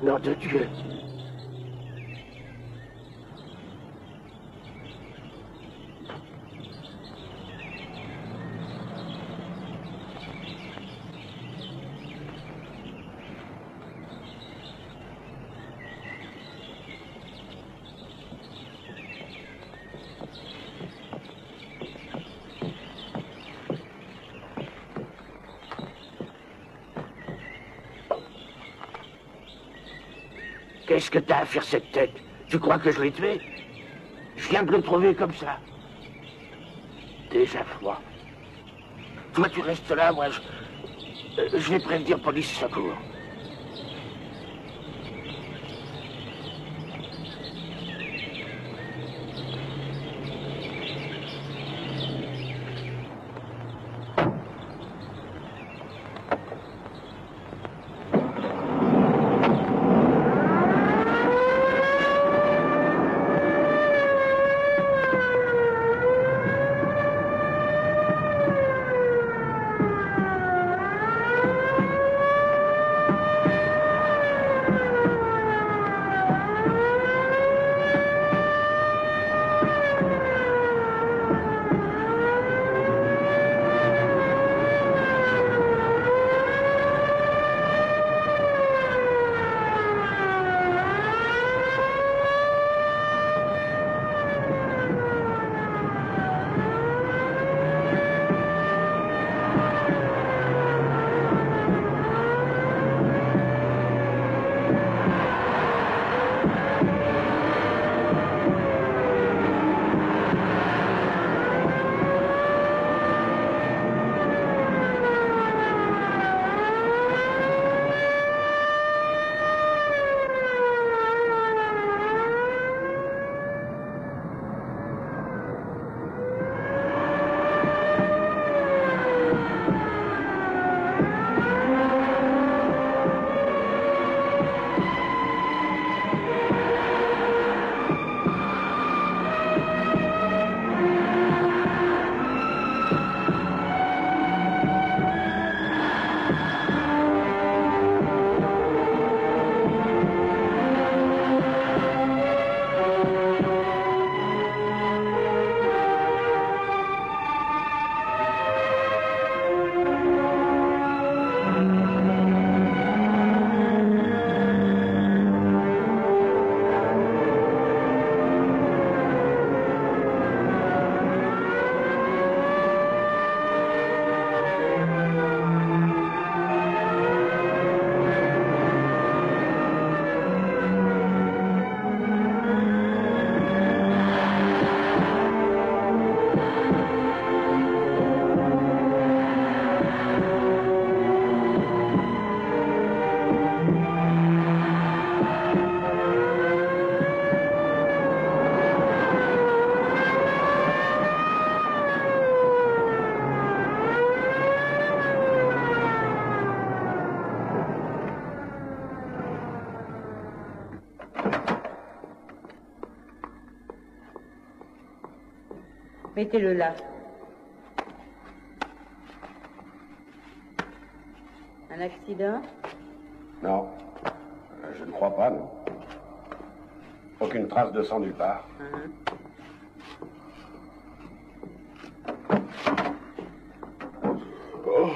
Nom de Dieu. Qu'est-ce que t'as à faire cette tête? Tu crois que je l'ai tué? Je viens de le trouver comme ça. Déjà froid. Toi, tu restes là, moi, je vais prévenir police secours. Mettez-le là. Un accident? Non. Je ne crois pas, non. Aucune trace de sang nulle part. Oh.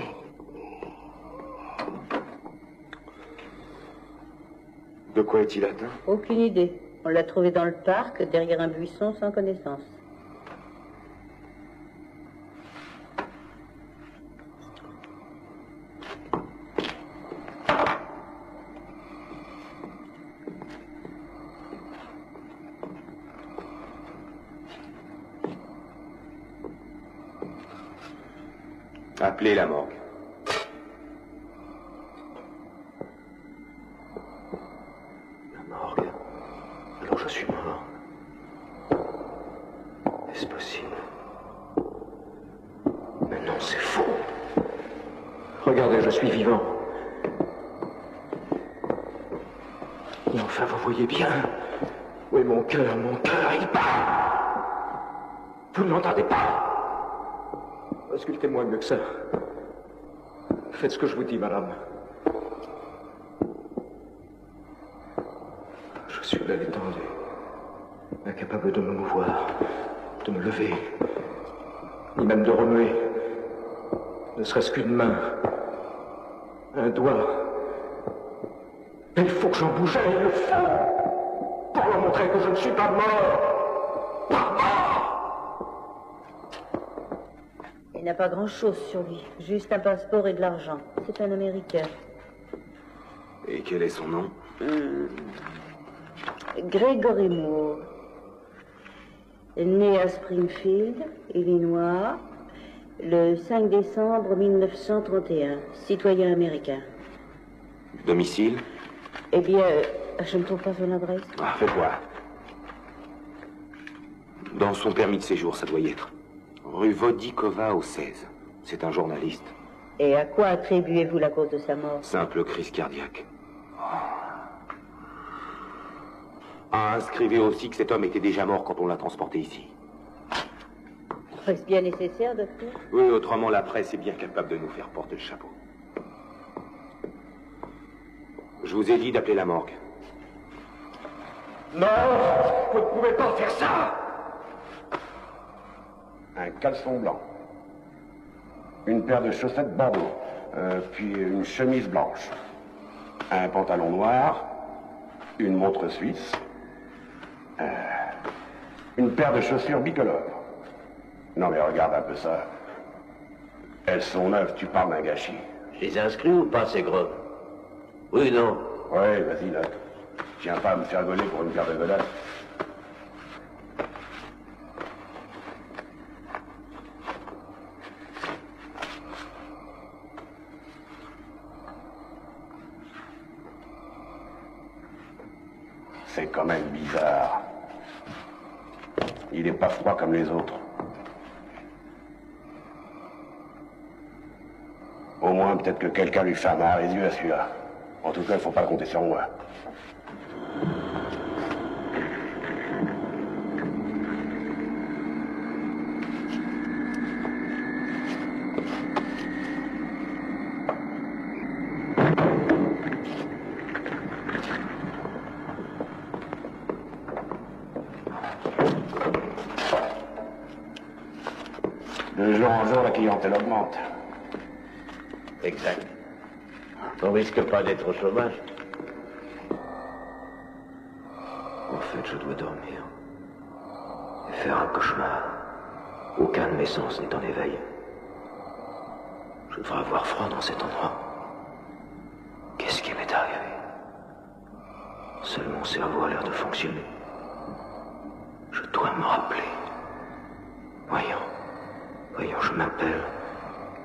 De quoi est-il atteint? Aucune idée. On l'a trouvé dans le parc, derrière un buisson, sans connaissance. Appelez la morgue. La morgue. Alors je suis mort. Est-ce possible? Mais non, c'est faux. Regardez, je suis vivant. Et enfin, vous voyez bien. Où est mon cœur? Mon cœur, il bat. Vous ne l'entendez pas? Auscultez-moi mieux que ça. Faites ce que je vous dis, madame. Je suis là étendu, incapable de me mouvoir, de me lever, ni même de remuer, ne serait-ce qu'une main, un doigt. Mais il faut que j'en bouge, il le faut, pour leur montrer que je ne suis pas mort. Pas mort! Il n'a pas grand-chose sur lui, juste un passeport et de l'argent. C'est un Américain. Et quel est son nom? Gregory Moore. Né à Springfield, Illinois, le 5 décembre 1931. Citoyen américain. Domicile? Eh bien, je ne trouve pas son adresse. Ah, faites voir. Dans son permis de séjour, ça doit y être. Rue Vodikova au 16. C'est un journaliste. Et à quoi attribuez-vous la cause de sa mort? Simple crise cardiaque. Ah, inscrivez aussi que cet homme était déjà mort quand on l'a transporté ici. Est-ce bien nécessaire, docteur? Oui, autrement la presse est bien capable de nous faire porter le chapeau. Je vous ai dit d'appeler la morgue. Non, vous ne pouvez pas faire ça. Un caleçon blanc, une paire de chaussettes bordeaux, puis une chemise blanche, un pantalon noir, une montre suisse, une paire de chaussures bicolores. Non mais regarde un peu ça. Elles sont neuves, tu parles d'un gâchis. Je les ai inscrits ou pas, ces gros? Oui, non. Ouais, vas-y, là. Tiens pas à me faire gauler pour une paire de godasses. C'est quand même bizarre. Il est pas froid comme les autres. Au moins, peut-être que quelqu'un lui fermera les yeux à celui-là. En tout cas, il faut pas compter sur moi. De jour en jour, la clientèle augmente. Exact. On risque pas d'être au chômage. En fait, je dois dormir. Et faire un cauchemar. Aucun de mes sens n'est en éveil. Je devrais avoir froid dans cet endroit. Qu'est-ce qui m'est arrivé? Seul mon cerveau a l'air de fonctionner. Je dois me rappeler. Voyons, je m'appelle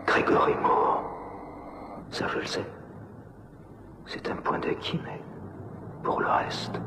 Gregory Moore. Ça, je le sais. C'est un point d'acquis, mais pour le reste...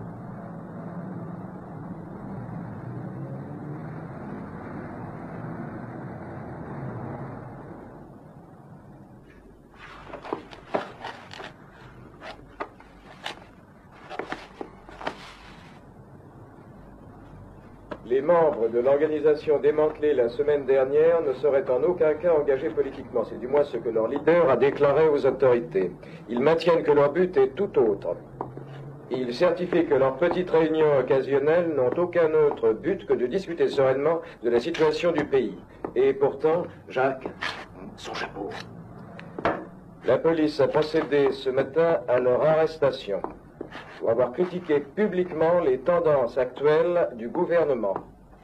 Les membres de l'organisation démantelée la semaine dernière ne seraient en aucun cas engagés politiquement. C'est du moins ce que leur leader a déclaré aux autorités. Ils maintiennent que leur but est tout autre. Ils certifient que leurs petites réunions occasionnelles n'ont aucun autre but que de discuter sereinement de la situation du pays. Et pourtant, Jacques, son chapeau. La police a procédé ce matin à leur arrestation pour avoir critiqué publiquement les tendances actuelles du gouvernement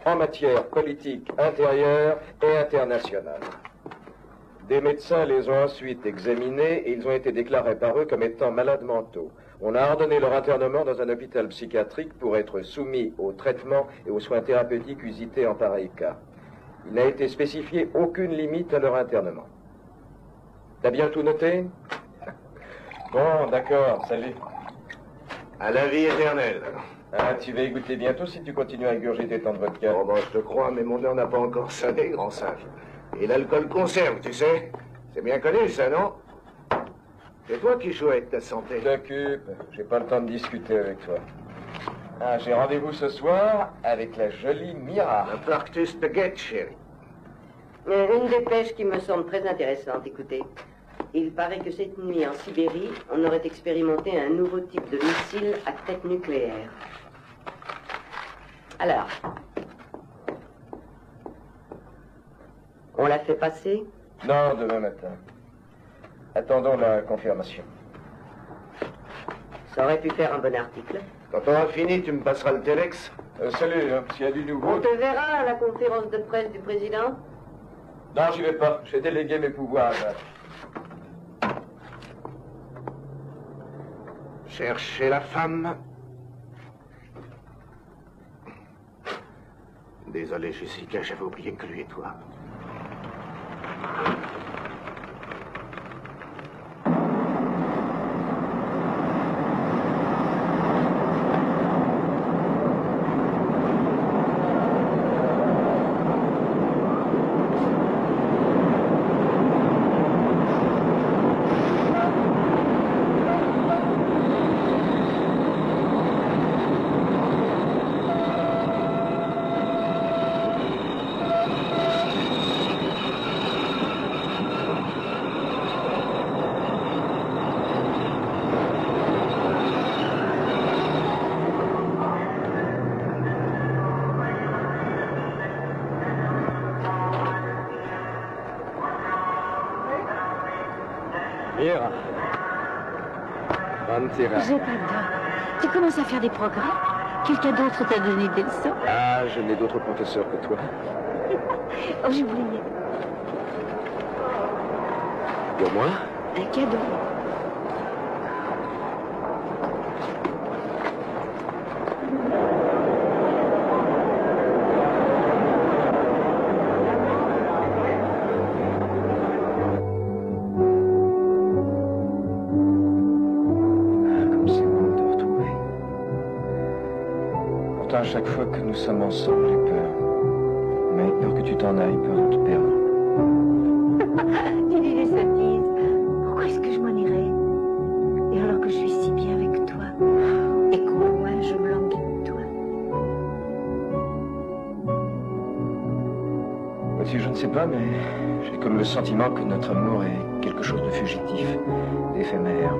en matière politique intérieure et internationale. Des médecins les ont ensuite examinés et ils ont été déclarés par eux comme étant malades mentaux. On a ordonné leur internement dans un hôpital psychiatrique pour être soumis au traitement et aux soins thérapeutiques usités en pareil cas. Il n'a été spécifié aucune limite à leur internement. T'as bien tout noté? Bon, d'accord, salut. À la vie éternelle. Ah, tu vas y goûter bientôt si tu continues à ingurgiter tant de vodka. Oh, bon, je te crois, mais mon heure n'a pas encore sonné, grand sage. Et l'alcool conserve, tu sais. C'est bien connu, ça, non? C'est toi qui joues avec ta santé. T'occupe, j'ai pas le temps de discuter avec toi. Ah, j'ai rendez-vous ce soir avec la jolie Mira. Infarctus te guette, chérie. Une dépêche qui me semble très intéressante, écoutez. Il paraît que cette nuit, en Sibérie, on aurait expérimenté un nouveau type de missile à tête nucléaire. Alors, on l'a fait passer? Non, demain matin. Attendons la confirmation. Ça aurait pu faire un bon article. Quand on aura fini, tu me passeras le téléx. Salut, hein, s'il y a du nouveau... On te verra à la conférence de presse du président? Non, j'y vais pas. J'ai délégué mes pouvoirs. Chercher la femme. Désolé, Jessica, j'avais oublié que lui et toi. Mira. J'ai pas de dents. Tu commences à faire des progrès? Quelqu'un d'autre t'a donné des leçons? Ah, je n'ai d'autres professeurs que toi. Oh, j'oubliais. Pour moi? Un cadeau. À chaque fois que nous sommes ensemble, j'ai peur. Mais peur que tu t'en ailles, peur de te perdre. Tu dis des sottises. Pourquoi est-ce que je m'en irais? Et alors que je suis si bien avec toi, et qu'au loin je me languis de toi. Voici, je ne sais pas, mais j'ai comme le sentiment que notre amour est quelque chose de fugitif, d'éphémère.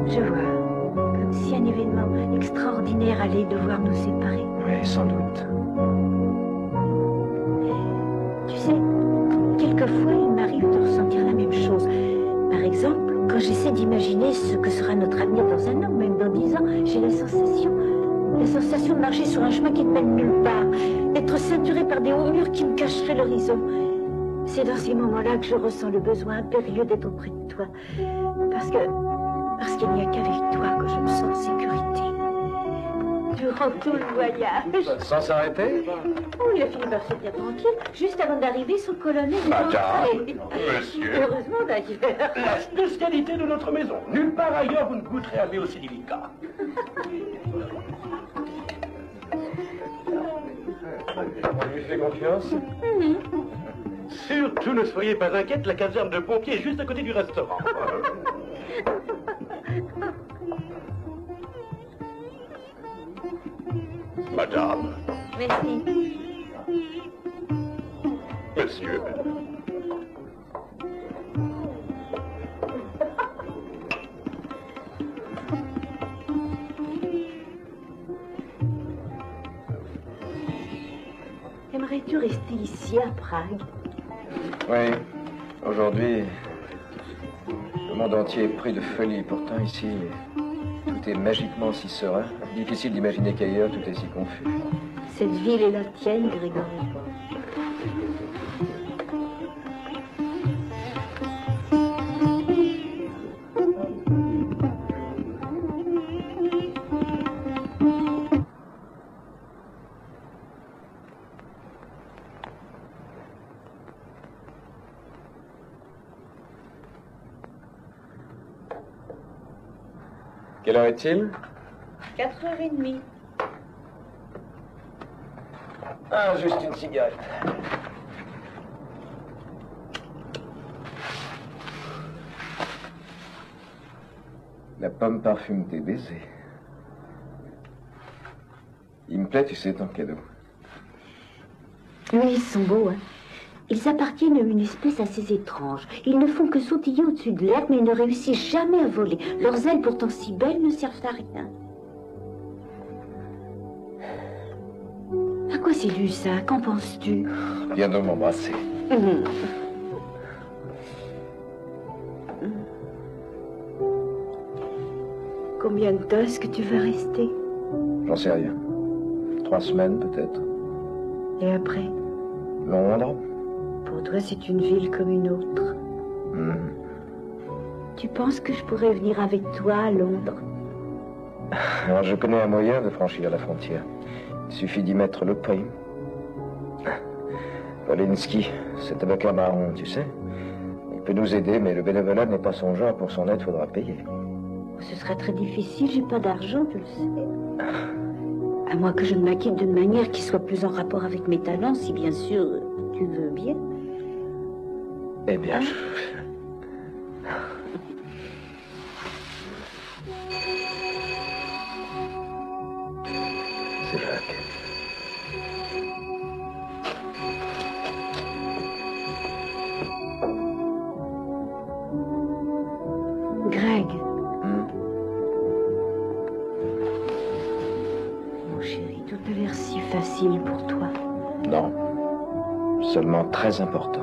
Je vois. Comme si un événement extraordinaire allait devoir nous séparer. Oui, sans doute. Tu sais, quelquefois il m'arrive de ressentir la même chose. Par exemple, quand j'essaie d'imaginer ce que sera notre avenir dans un an, même dans 10 ans, j'ai la sensation de marcher sur un chemin qui ne mène nulle part, d'être ceinturé par des hauts murs qui me cacheraient l'horizon. C'est dans ces moments-là que je ressens le besoin impérieux d'être auprès de toi. Parce qu'il n'y a qu'avec toi que je me sens en sécurité. Durant tout le voyage. Sans s'arrêter? Oh, il a fini par se dire tranquille, juste avant d'arriver sur le colonel de Madame, monsieur. Heureusement d'ailleurs. La spécialité de notre maison. Nulle part ailleurs vous ne goûterez un lait aussi délicat. On lui fait confiance? Surtout ne soyez pas inquiète, la caserne de pompiers est juste à côté du restaurant. Madame, Merci. Monsieur. Aimerais-tu rester ici à Prague? Oui. Aujourd'hui, le monde entier est pris de folie. Pourtant, ici, tout est magiquement si serein. Difficile d'imaginer qu'ailleurs, tout est si confus. Cette ville est la tienne, Grégory. Quelle heure est-il? 4h30. Ah, juste une cigarette. La pomme parfume tes baisers. Il me plaît, tu sais, ton cadeau. Oui, ils sont beaux, hein. Ils appartiennent à une espèce assez étrange. Ils ne font que sautiller au-dessus de l'herbe, mais ils ne réussissent jamais à voler. Leurs ailes, pourtant si belles, ne servent à rien. À quoi c'est dû, ça? Qu'en penses-tu? Viens donc m'embrasser. Combien de temps est-ce que tu vas rester? J'en sais rien. 3 semaines, peut-être. Et après? Londres. Pour toi, c'est une ville comme une autre. Tu penses que je pourrais venir avec toi à Londres? Alors, je connais un moyen de franchir la frontière. Il suffit d'y mettre le prix. Polinski, cet avocat marron, tu sais. Il peut nous aider, mais le bénévolat n'est pas son genre. Pour son aide, il faudra payer. Ce sera très difficile, j'ai pas d'argent, tu le sais. À moins que je ne m'acquitte d'une manière qui soit plus en rapport avec mes talents, si bien sûr tu veux bien. Eh bien, C'est Jacques. Greg. Mon chéri, tout a l'air si facile pour toi. Non. Seulement très important.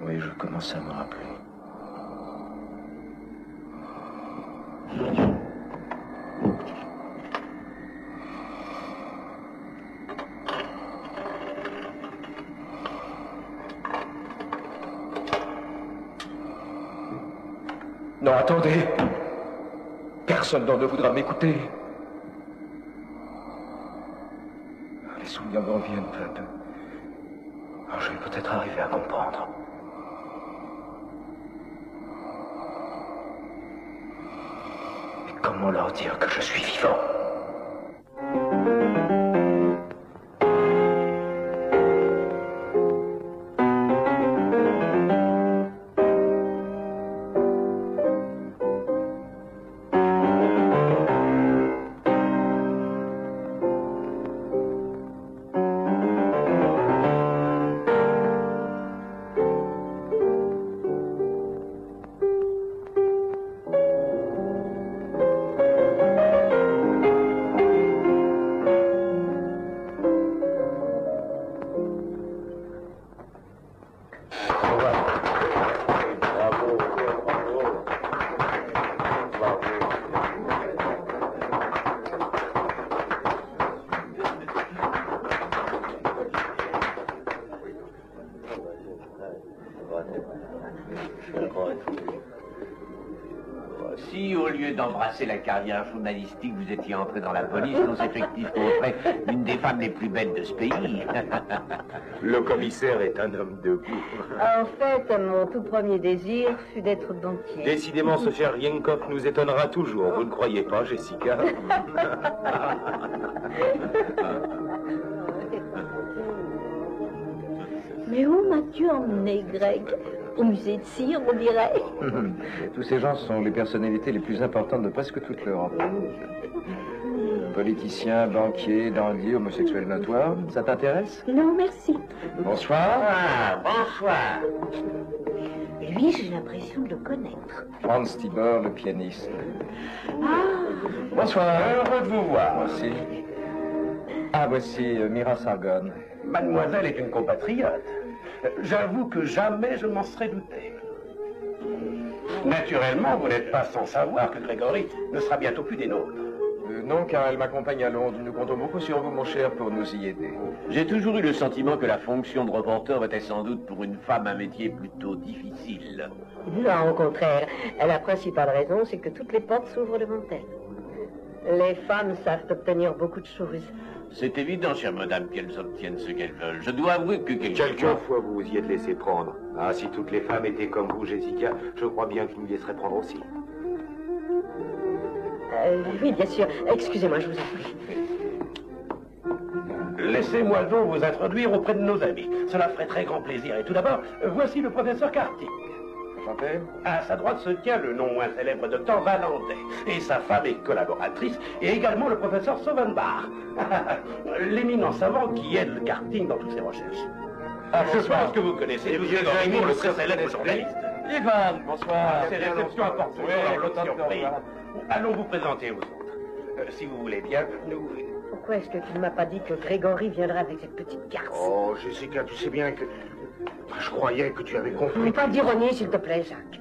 Oui, je commence à me rappeler. Non, attendez. Personne ne voudra m'écouter. Les souvenirs me reviennent peu à peu. Alors, je vais peut-être arriver à comprendre. Mais comment leur dire que je suis vivant? Si, au lieu d'embrasser la carrière journalistique, vous étiez entré dans la police, on s'est effectivement auprès d'une des femmes les plus belles de ce pays. Le commissaire est un homme de goût. En fait, mon tout premier désir fut d'être banquier. Décidément, ce cher Rienkopf nous étonnera toujours. Vous ne croyez pas, Jessica? Mais où m'as-tu emmené, Greg? Au musée de cire, on dirait. Tous ces gens sont les personnalités les plus importantes de presque toute l'Europe. Politiciens, banquiers, dandies, homosexuels notoires. Ça t'intéresse? Non, merci. Bonsoir. Ah, bonsoir. Lui, j'ai l'impression de le connaître. Franz Tibor, le pianiste. Ah, Bonsoir. Heureux de vous voir. Voici. Ah, voici Mira Sargon. Mademoiselle est une compatriote. J'avoue que jamais je m'en serais douté. Naturellement, vous n'êtes pas sans savoir que Grégory ne sera bientôt plus des nôtres. Non, car elle m'accompagne à Londres. Nous comptons beaucoup sur vous, mon cher, pour nous y aider. J'ai toujours eu le sentiment que la fonction de reporter était sans doute pour une femme un métier plutôt difficile. Non, au contraire. La principale raison, c'est que toutes les portes s'ouvrent devant elles. Les femmes savent obtenir beaucoup de choses. C'est évident, chère madame, qu'elles obtiennent ce qu'elles veulent. Je dois avouer que Quelquefois, vous vous y êtes laissé prendre. Ah, si toutes les femmes étaient comme vous, Jessica, je crois bien que je nous laisserais prendre aussi. Oui, bien sûr. Excusez-moi, je vous en prie. Laissez-moi donc vous introduire auprès de nos amis. Cela ferait très grand plaisir. Et tout d'abord, voici le professeur Karting. Enchanté. À sa droite se tient le non moins célèbre docteur Valandais. Et sa femme est collaboratrice, et également le professeur Sauvenbach. L'éminent savant qui aide Karting dans toutes ses recherches. Je pense que vous connaissez tous Grégory, le très célèbre journaliste. Ivan, bonsoir. Ces réceptions apportent toujours l'autre surprise. Allons vous présenter aux autres. Si vous voulez bien, nous... Pourquoi est-ce que tu ne m'as pas dit que Grégory viendrait avec cette petite garce? Oh, Jessica, tu sais bien que... Je croyais que tu avais compris. Pas d'ironie, s'il te plaît, Jacques.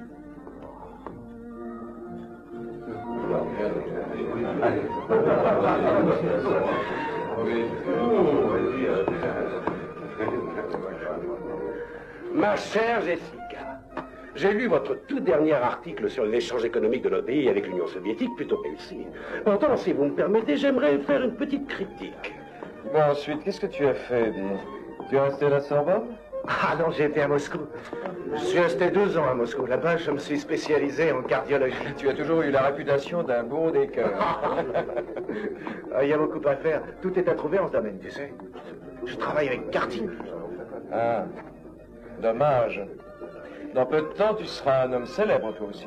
Ma chère Jessica, j'ai lu votre tout dernier article sur l'échange économique de notre pays avec l'Union soviétique, plutôt réussi. Pourtant, si vous me permettez, j'aimerais faire une petite critique. Bon, ensuite, qu'est-ce que tu as fait, dis? Tu es resté à la Sorbonne? Ah non, j'ai été à Moscou. Je suis resté 2 ans à Moscou. Là-bas, je me suis spécialisé en cardiologie. Tu as toujours eu la réputation d'un bourreau des cœurs. Il y a beaucoup à faire. Tout est à trouver en ce domaine, tu sais. Je travaille avec Karting. Ah, dommage. Dans peu de temps, tu seras un homme célèbre, toi aussi.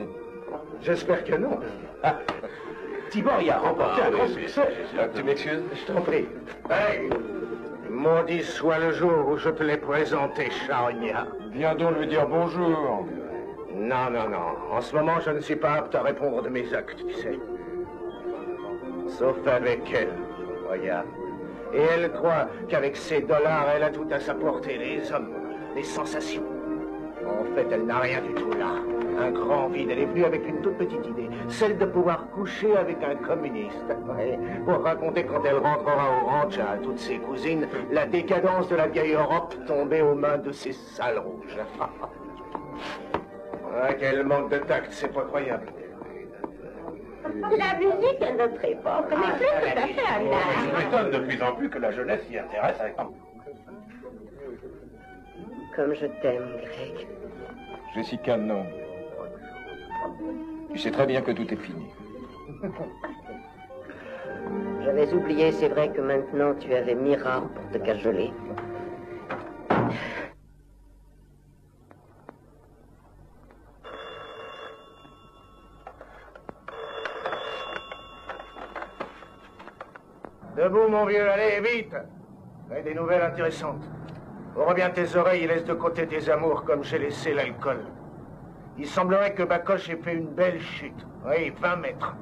J'espère que non. Tibor y a remporté un grand succès. Tu m'excuses? Je t'en prie. Hey, maudit soit le jour où je te l'ai présenté, Charognat. Viens donc lui dire bonjour. Non, non, non. En ce moment, je ne suis pas apte à répondre de mes actes, tu sais. Sauf avec elle. Regarde. Et elle croit qu'avec ses dollars, elle a tout à sa portée. Les hommes, les sensations. En fait, elle n'a rien du tout là. Un grand vide. Elle est venue avec une toute petite idée. Celle de pouvoir coucher avec un communiste. Ouais, pour raconter quand elle rentrera au ranch à toutes ses cousines la décadence de la vieille Europe tombée aux mains de ces sales rouges. Ah, quel manque de tact, c'est pas croyable. La musique à notre époque n'est plus tout à fait à Je l'âge. m'étonne de plus en plus que la jeunesse s'y intéresse avec... Comme je t'aime, Greg. Jessica, non. Tu sais très bien que tout est fini. J'avais oublié, c'est vrai que maintenant tu avais Mira pour te cajoler. Debout, mon vieux, allez, vite. Fais des nouvelles intéressantes. Ouvre bien tes oreilles et laisse de côté tes amours comme j'ai laissé l'alcool. Il semblerait que Bacoche ait fait une belle chute. Oui, 20 mètres.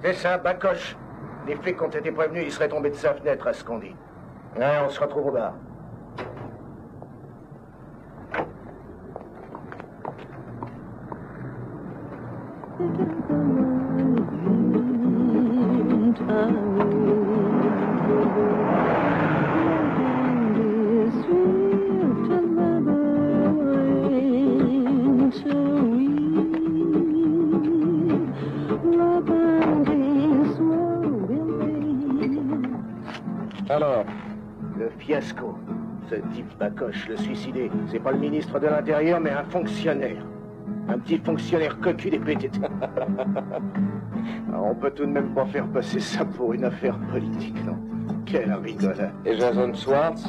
C'est ça, Bacoche. Les flics ont été prévenus, il serait tombé de sa fenêtre, à ce qu'on dit. Ouais, on se retrouve au bar. Alors? Le fiasco. Ce type Bacoche, le suicidé, c'est pas le ministre de l'Intérieur, mais un fonctionnaire. Un petit fonctionnaire cocu des pétites. On peut tout de même pas faire passer ça pour une affaire politique, non? Quelle rigolade. Et Jason Schwartz?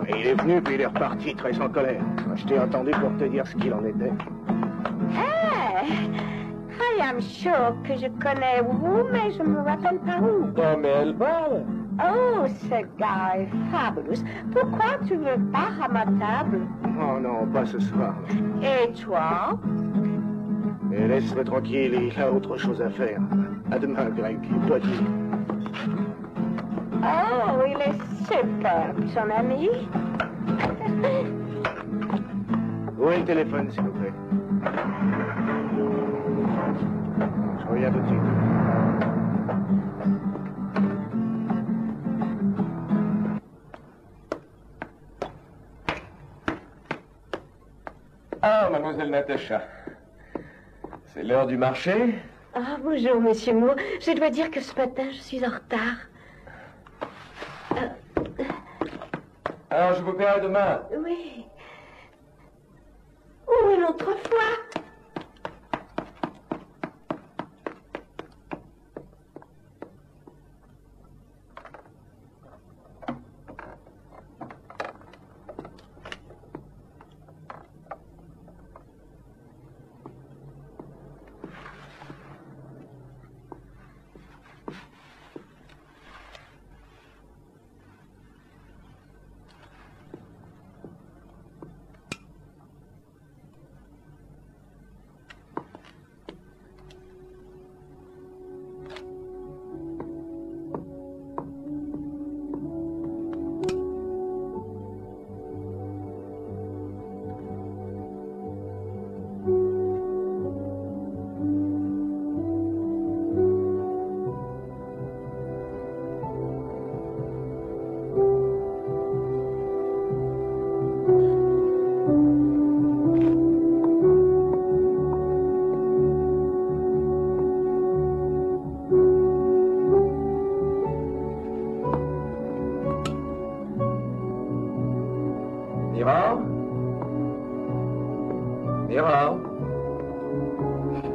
Il est venu, puis il est reparti, très en colère. Je t'ai attendu pour te dire ce qu'il en était. I am sure que je connais où, mais je me rappelle pas où. Non, mais elle parle. Oh, ce gars est fabuleux. Pourquoi tu veux pas à ma table? Oh non, pas ce soir. Et toi? Et laisse-le tranquille, il a autre chose à faire. À demain, Greg, toi dis. Oh, il est superbe, ton ami. Où est le téléphone, s'il vous plaît? Je reviens tout de suite. Ah, mademoiselle Natacha. C'est l'heure du marché? Ah, bonjour, monsieur Moore. Je dois dire que ce matin, je suis en retard. Alors, je vous paierai demain. Oui. Où est l'autre fois?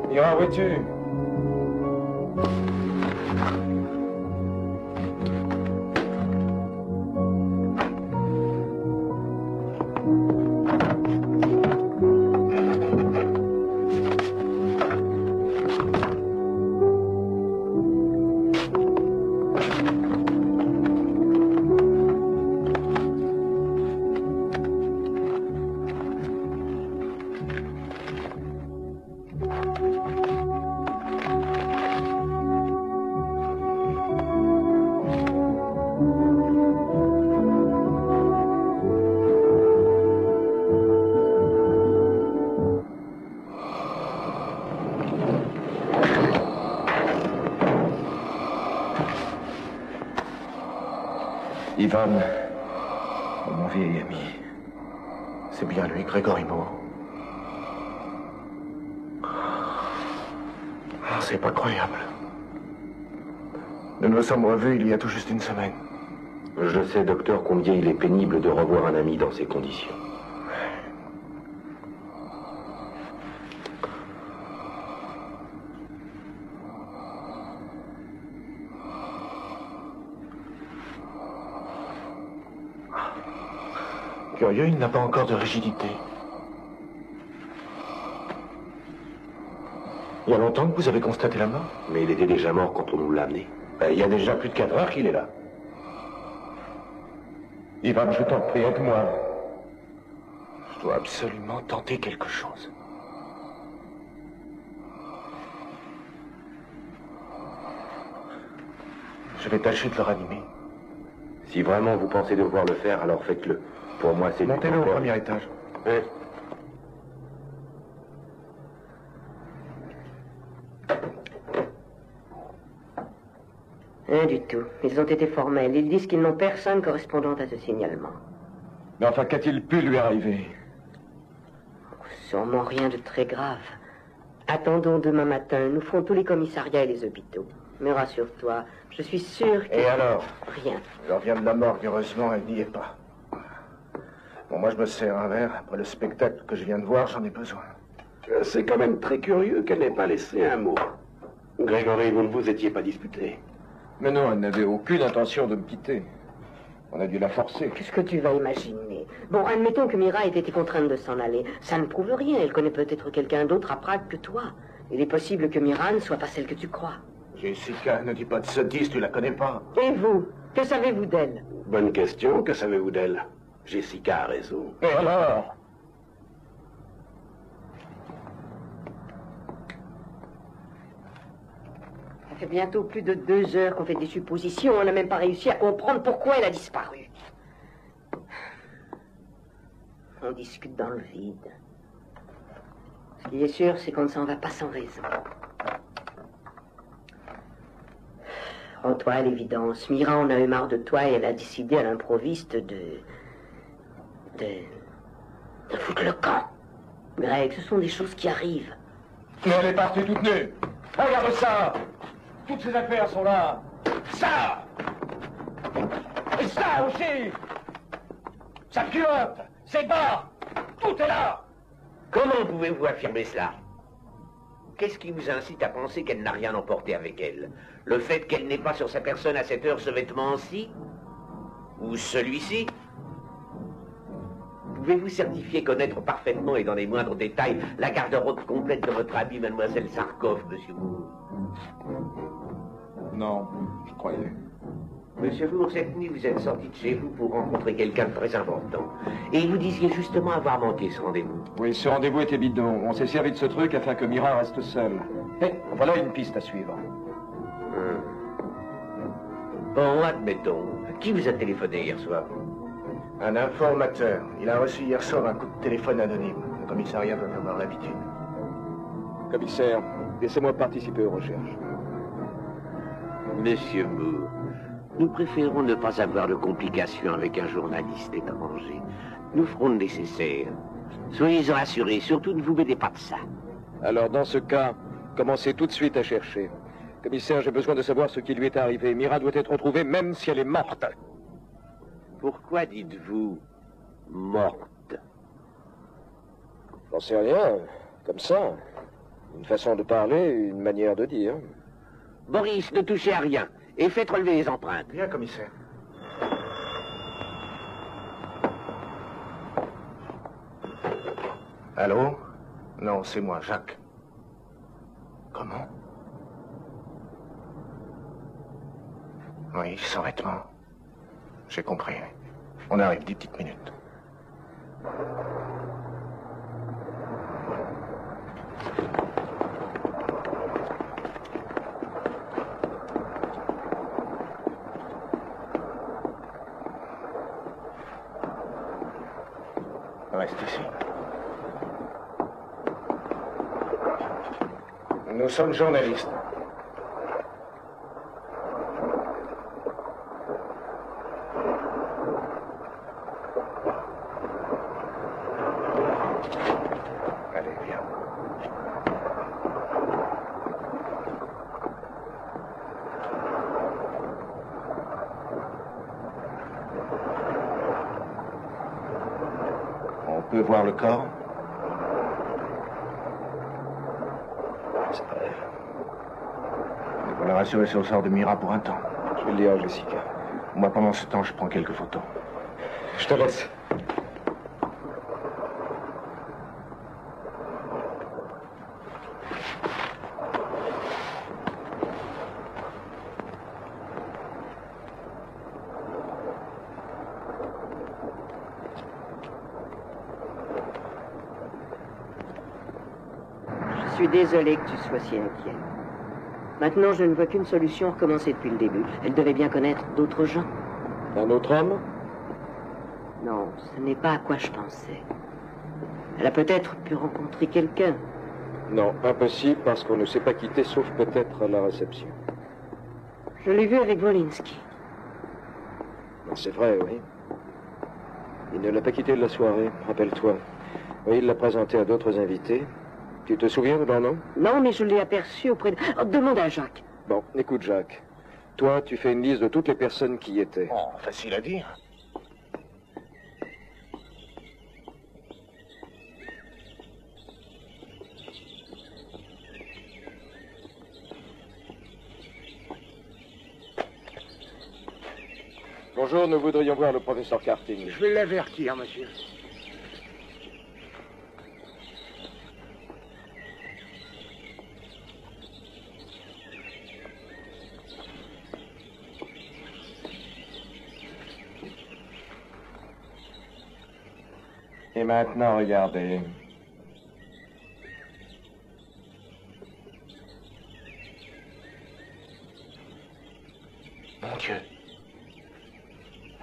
Ira, où es-tu? Ivan, mon vieil ami, c'est bien lui, Grégory Moore. Ah, c'est pas croyable. Nous nous sommes revus il y a tout juste une semaine. Je sais, docteur, combien il est pénible de revoir un ami dans ces conditions. Curieux, il n'a pas encore de rigidité. Il y a longtemps que vous avez constaté la mort? Mais il était déjà mort quand on nous l'a amené. Il y a déjà plus de 4 heures qu'il est là. Ivan, je t'en prie, aide-moi. Je dois absolument tenter quelque chose. Je vais tâcher de le ranimer. Si vraiment vous pensez devoir le faire, alors faites-le. Pour moi, c'est... Montez-le au premier étage. Oui. Rien du tout. Ils ont été formels. Ils disent qu'ils n'ont personne correspondant à ce signalement. Mais enfin, qu'a-t-il pu lui arriver? Sûrement rien de très grave. Attendons demain matin. Nous ferons tous les commissariats et les hôpitaux. Mais rassure-toi, je suis sûre que... Et alors? Rien. Elle revient de la morgue, heureusement, elle n'y est pas. Bon, moi je me sers un verre. Après le spectacle que je viens de voir, j'en ai besoin. C'est quand même très curieux qu'elle n'ait pas laissé un mot. Grégory, vous ne vous étiez pas disputé. Mais non, elle n'avait aucune intention de me quitter. On a dû la forcer. Qu'est-ce que tu vas imaginer? Bon, admettons que Mira ait été contrainte de s'en aller. Ça ne prouve rien. Elle connaît peut-être quelqu'un d'autre à Prague que toi. Il est possible que Mira ne soit pas celle que tu crois. Jessica, ne dis pas de sottises, tu la connais pas. Et vous? Que savez-vous d'elle? Bonne question, que savez-vous d'elle? Jessica a raison. Et alors? Ça fait bientôt plus de 2 heures qu'on fait des suppositions. On n'a même pas réussi à comprendre pourquoi elle a disparu. On discute dans le vide. Ce qui est sûr, c'est qu'on ne s'en va pas sans raison. Rends-toi à l'évidence. Mira en a eu marre de toi et elle a décidé à l'improviste de foutre le camp. Greg, ce sont des choses qui arrivent. Mais elle est partie toute nue. Regarde ça. Toutes ces affaires sont là. Ça. Et ça aussi. Sa culotte, ses bas, tout est là. Comment pouvez-vous affirmer cela? Qu'est-ce qui vous incite à penser qu'elle n'a rien emporté avec elle? Le fait qu'elle n'ait pas sur sa personne à cette heure ce vêtement-ci? Ou celui-ci? Pouvez-vous certifier connaître parfaitement et dans les moindres détails la garde-robe complète de votre amie, mademoiselle Sarkov, monsieur Moore? Non, je croyais. Monsieur Moore, cette nuit, vous êtes sorti de chez vous pour rencontrer quelqu'un de très important. Et vous disiez justement avoir manqué ce rendez-vous. Oui, ce rendez-vous était bidon. On s'est servi de ce truc afin que Mira reste seule. Et voilà une piste à suivre. Bon, admettons. Qui vous a téléphoné hier soir? Un informateur. Il a reçu hier soir un coup de téléphone anonyme. Le commissariat veut en avoir l'habitude. Commissaire, laissez-moi participer aux recherches. Monsieur Moore, nous préférons ne pas avoir de complications avec un journaliste étranger. Nous ferons le nécessaire. Soyez-en assurés, surtout ne vous mêlez pas de ça. Alors, dans ce cas, commencez tout de suite à chercher. Commissaire, j'ai besoin de savoir ce qui lui est arrivé. Mira doit être retrouvée, même si elle est morte. Pourquoi dites-vous morte? J'en sais rien. Comme ça. Une façon de parler, une manière de dire. Boris, ne touchez à rien. Et faites relever les empreintes. Bien, commissaire. Allô? Non, c'est moi, Jacques. Comment? Oui, sans vêtements. J'ai compris. On arrive, 10 petites minutes. Reste ici. Nous sommes journalistes. Allez, viens. On peut voir le corps? C'est pas elle. Il faut la rassurer sur le sort de Mira pour un temps. Je vais le dire à Jessica. Moi, pendant ce temps, je prends quelques photos. Je te laisse. Je suis désolé que tu sois si inquiet. Maintenant, je ne vois qu'une solution, recommencer depuis le début. Elle devait bien connaître d'autres gens. Un autre homme? Non, ce n'est pas à quoi je pensais. Elle a peut-être pu rencontrer quelqu'un. Non, impossible, parce qu'on ne s'est pas quitté, sauf peut-être à la réception. Je l'ai vu avec Wolinski. C'est vrai, oui. Il ne l'a pas quitté de la soirée, rappelle-toi. Oui, il l'a présenté à d'autres invités. Tu te souviens de leur nom? Non, mais je l'ai aperçu auprès de... Oh, demande à Jacques. Bon, écoute, Jacques. Toi, tu fais une liste de toutes les personnes qui y étaient. Oh, facile à dire. Bonjour, nous voudrions voir le professeur Carting. Je vais l'avertir, monsieur. Et maintenant, regardez. Mon Dieu.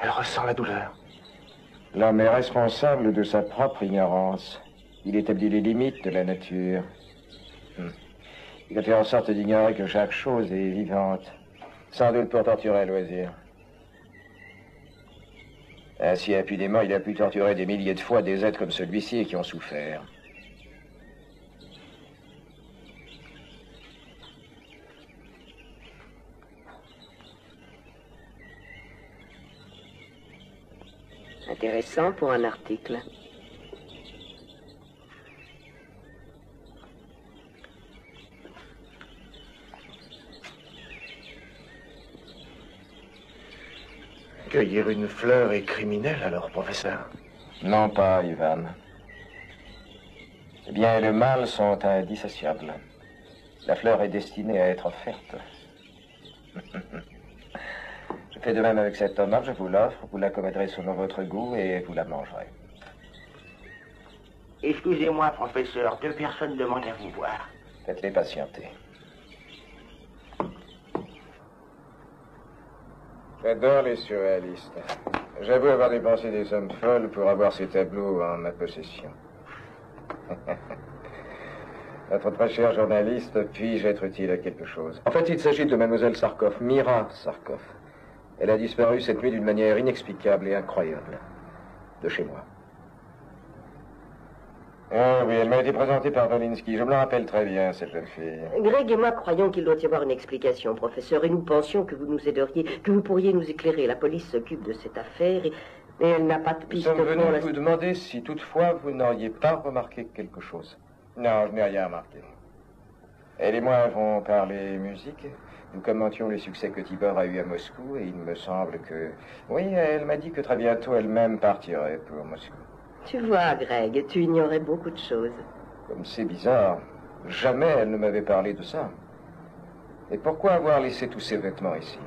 Elle ressent la douleur. L'homme est responsable de sa propre ignorance. Il établit les limites de la nature. Il a fait en sorte d'ignorer que chaque chose est vivante, sans doute pour torturer à loisir. Ainsi, impunément, il a pu torturer des milliers de fois des êtres comme celui-ci qui ont souffert. Intéressant pour un article. Cueillir une fleur est criminel, alors, professeur? Non pas, Ivan. Le bien et le mal sont indissociables. La fleur est destinée à être offerte. Je fais de même avec cette tomate, je vous l'offre, vous l'accommoderez selon votre goût et vous la mangerez. Excusez-moi, professeur, 2 personnes demandent à vous voir. Faites-les patienter. J'adore les surréalistes. J'avoue avoir dépensé des sommes folles pour avoir ces tableaux en ma possession. Notre très cher journaliste, puis-je être utile à quelque chose? En fait, il s'agit de mademoiselle Sarkov, Mira Sarkov. Elle a disparu cette nuit d'une manière inexplicable et incroyable. De chez moi. Ah oui, elle m'a été présentée par Volinsky. Je me la rappelle très bien, cette jeune fille. Greg et moi croyons qu'il doit y avoir une explication, professeur, et nous pensions que vous nous aideriez, que vous pourriez nous éclairer. La police s'occupe de cette affaire et elle n'a pas de Nous piste sommes pour venus la... vous demander si toutefois vous n'auriez pas remarqué quelque chose. Non, je n'ai rien remarqué. Elle et moi avons parlé musique. Nous commentions les succès que Tibor a eu à Moscou et il me semble que... Oui, elle m'a dit que très bientôt elle-même partirait pour Moscou. Tu vois, Greg, tu ignorais beaucoup de choses. Comme c'est bizarre. Jamais elle ne m'avait parlé de ça. Et pourquoi avoir laissé tous ces vêtements ici?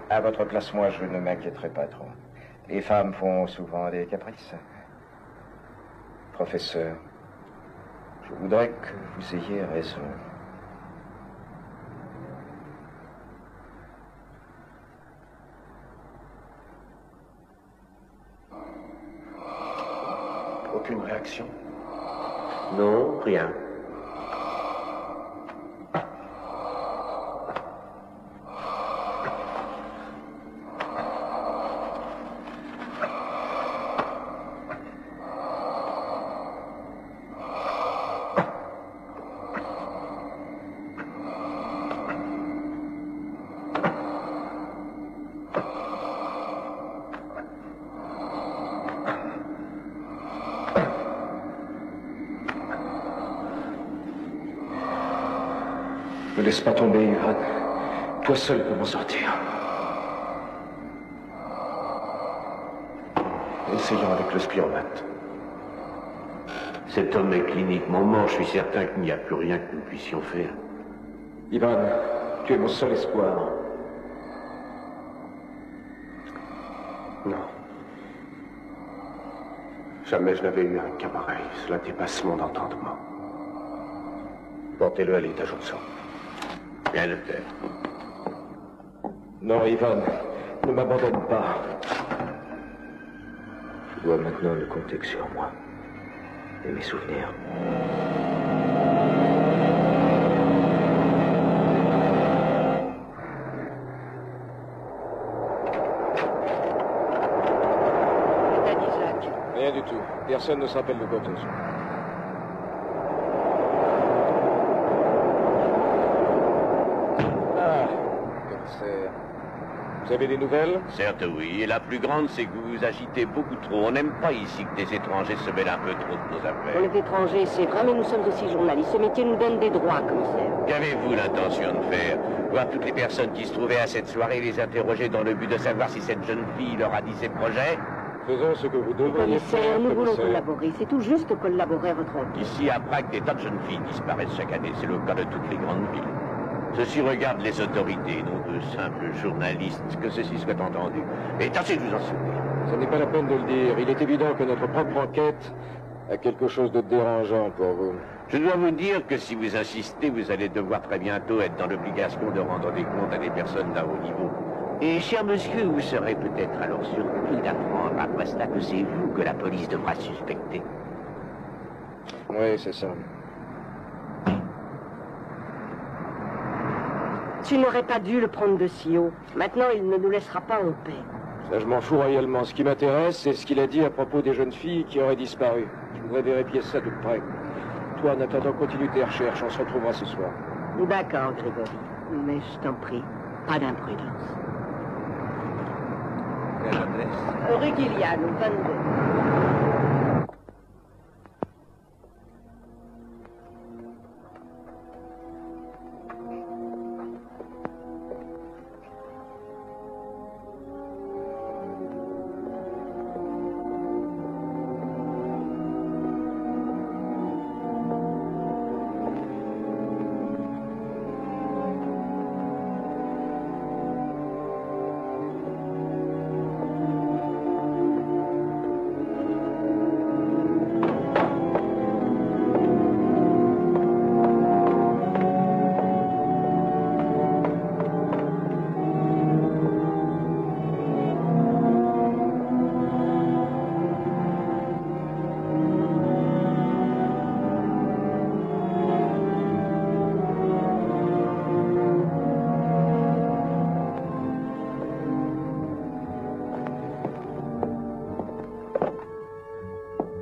À votre place, moi, je ne m'inquiéterai pas trop. Les femmes font souvent des caprices. Professeur, je voudrais que vous ayez raison. Aucune réaction? Non, rien. Ne laisse pas tomber, Ivan. Toi seul peux m'en sortir. Essayons avec le spironate. Cet homme est cliniquement mort, je suis certain qu'il n'y a plus rien que nous puissions faire. Ivan, tu es mon seul espoir. Non. Jamais je n'avais eu un cas pareil. Cela dépasse mon entendement. Portez-le à l'état Johnson. Bien le faire. Non, Ivan, ne m'abandonne pas. Tu dois maintenant ne compter que sur moi et mes souvenirs. T'as dit, Jacques? Rien du tout. Personne ne se rappelle de quoi que ce soit. Ah, Vous avez des nouvelles? Certes, oui. Et la plus grande, c'est que vous vous agitez beaucoup trop. On n'aime pas ici que des étrangers se mêlent un peu trop de nos On affaires. est étrangers, c'est vrai, mais nous sommes aussi journalistes. Ce métier nous donne des droits, commissaire. Qu'avez-vous l'intention de faire? Voir toutes les personnes qui se trouvaient à cette soirée, les interroger dans le but de savoir si cette jeune fille leur a dit ses projets? Faisons ce que vous devriez faire, Commissaire, nous voulons commissaire. collaborer. C'est tout juste collaborer à votre enquête. Ici, à Prague, des tas de jeunes filles disparaissent chaque année. C'est le cas de toutes les grandes villes. Ceci regarde les autorités, non de simples journalistes, que ceci soit entendu. Et tâchez de vous en souvenir. Ce n'est pas la peine de le dire. Il est évident que notre propre enquête a quelque chose de dérangeant pour vous. Je dois vous dire que si vous insistez, vous allez devoir très bientôt être dans l'obligation de rendre des comptes à des personnes d'un haut niveau. Et, cher monsieur, vous serez peut-être alors surpris d'apprendre après cela que c'est vous que la police devra suspecter. Oui, c'est ça. Tu n'aurais pas dû le prendre de si haut. Maintenant, il ne nous laissera pas en paix. Ça, je m'en fous royalement. Ce qui m'intéresse, c'est ce qu'il a dit à propos des jeunes filles qui auraient disparu. Je voudrais vérifier ça de près. Toi, en attendant, continue tes recherches. On se retrouvera ce soir. D'accord, Grégory. Mais je t'en prie, pas d'imprudence. Quelle adresse? Rue Guiliane, 22.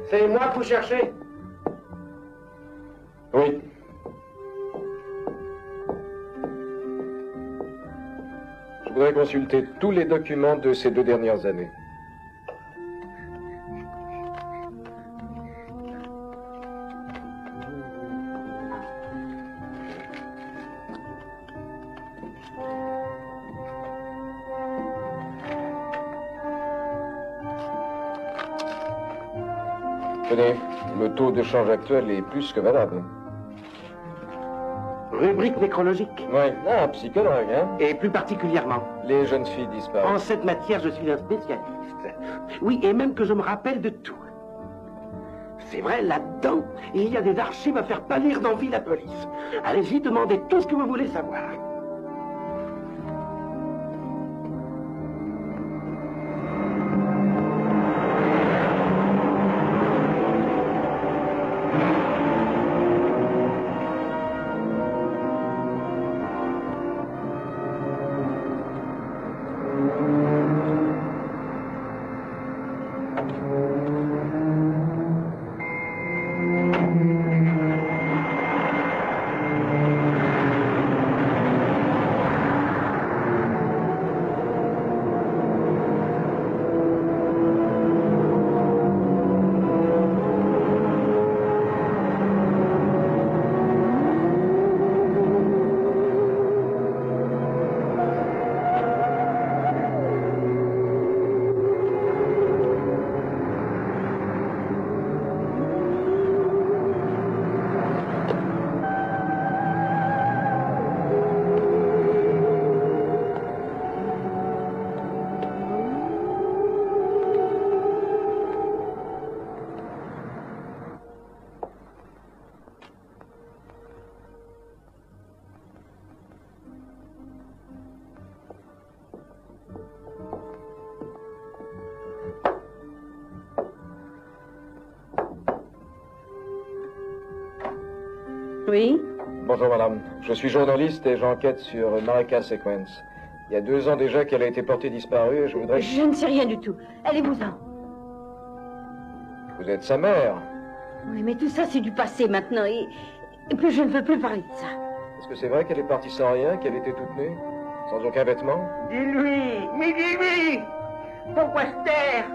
C'est moi que vous cherchez? Oui. Je voudrais consulter tous les documents de ces 2 dernières années. Tenez, le taux de change actuel est plus que valable. Rubrique nécrologique. Oui, ah, psychologue, hein? Et plus particulièrement, Les jeunes filles disparues. en cette matière, je suis un spécialiste. Oui, et même que je me rappelle de tout. C'est vrai, là-dedans, il y a des archives à faire pâlir d'envie la police. Allez-y, demandez tout ce que vous voulez savoir. Oui? Bonjour madame, je suis journaliste et j'enquête sur Marika Sequence. Il y a 2 ans déjà qu'elle a été portée disparue et je voudrais... Je ne sais rien du tout. Allez-vous-en. Vous êtes sa mère. Oui, mais tout ça, c'est du passé maintenant. Et puis, je ne veux plus parler de ça. Est-ce que c'est vrai qu'elle est partie sans rien, qu'elle était toute nue? Sans aucun vêtement? Dis-lui, mais dis-lui! Pourquoi se taire?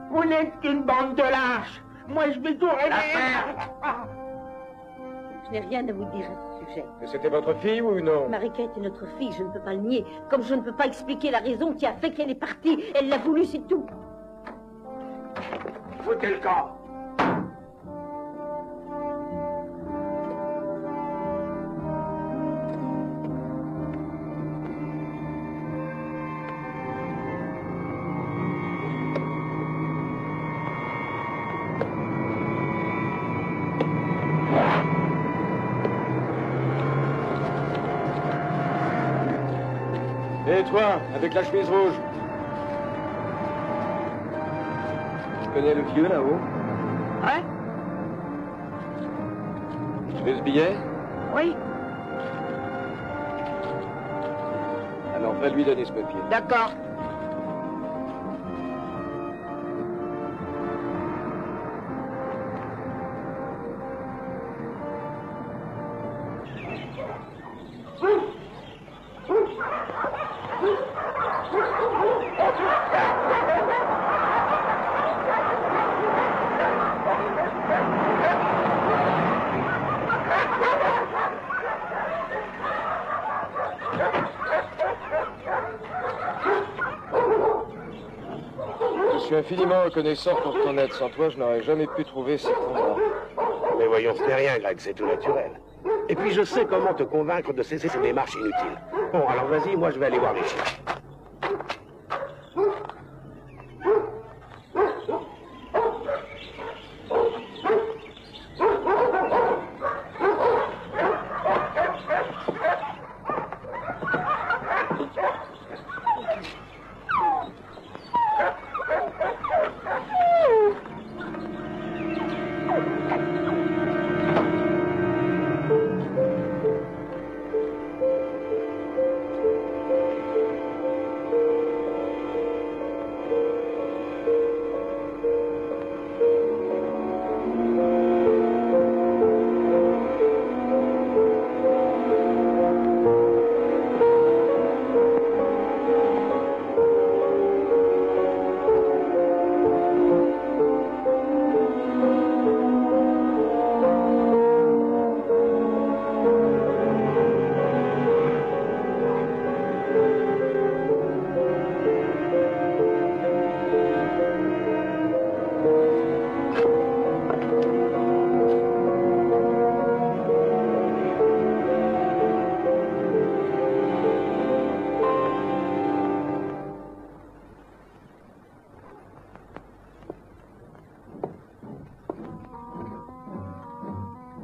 Vous n'êtes qu'une bande de lâches. Moi, je vais tout régler. Je n'ai rien à vous dire à ce sujet. Mais c'était votre fille ou non? Marika était notre fille, je ne peux pas le nier. Comme je ne peux pas expliquer la raison qui a fait qu'elle est partie. Elle l'a voulu, c'est tout. Foutez le camp. Et toi, avec la chemise rouge? Tu connais le vieux là-haut? Hein? Tu veux ce billet? Oui, Alors va lui donner ce papier. d'accord. Je suis infiniment reconnaissant pour ton aide. Sans toi, je n'aurais jamais pu trouver ces combats. Mais voyons, ce n'est rien, Greg, c'est tout naturel. Et puis je sais comment te convaincre de cesser ces démarches inutiles. Bon, alors vas-y, moi je vais aller voir les chiens.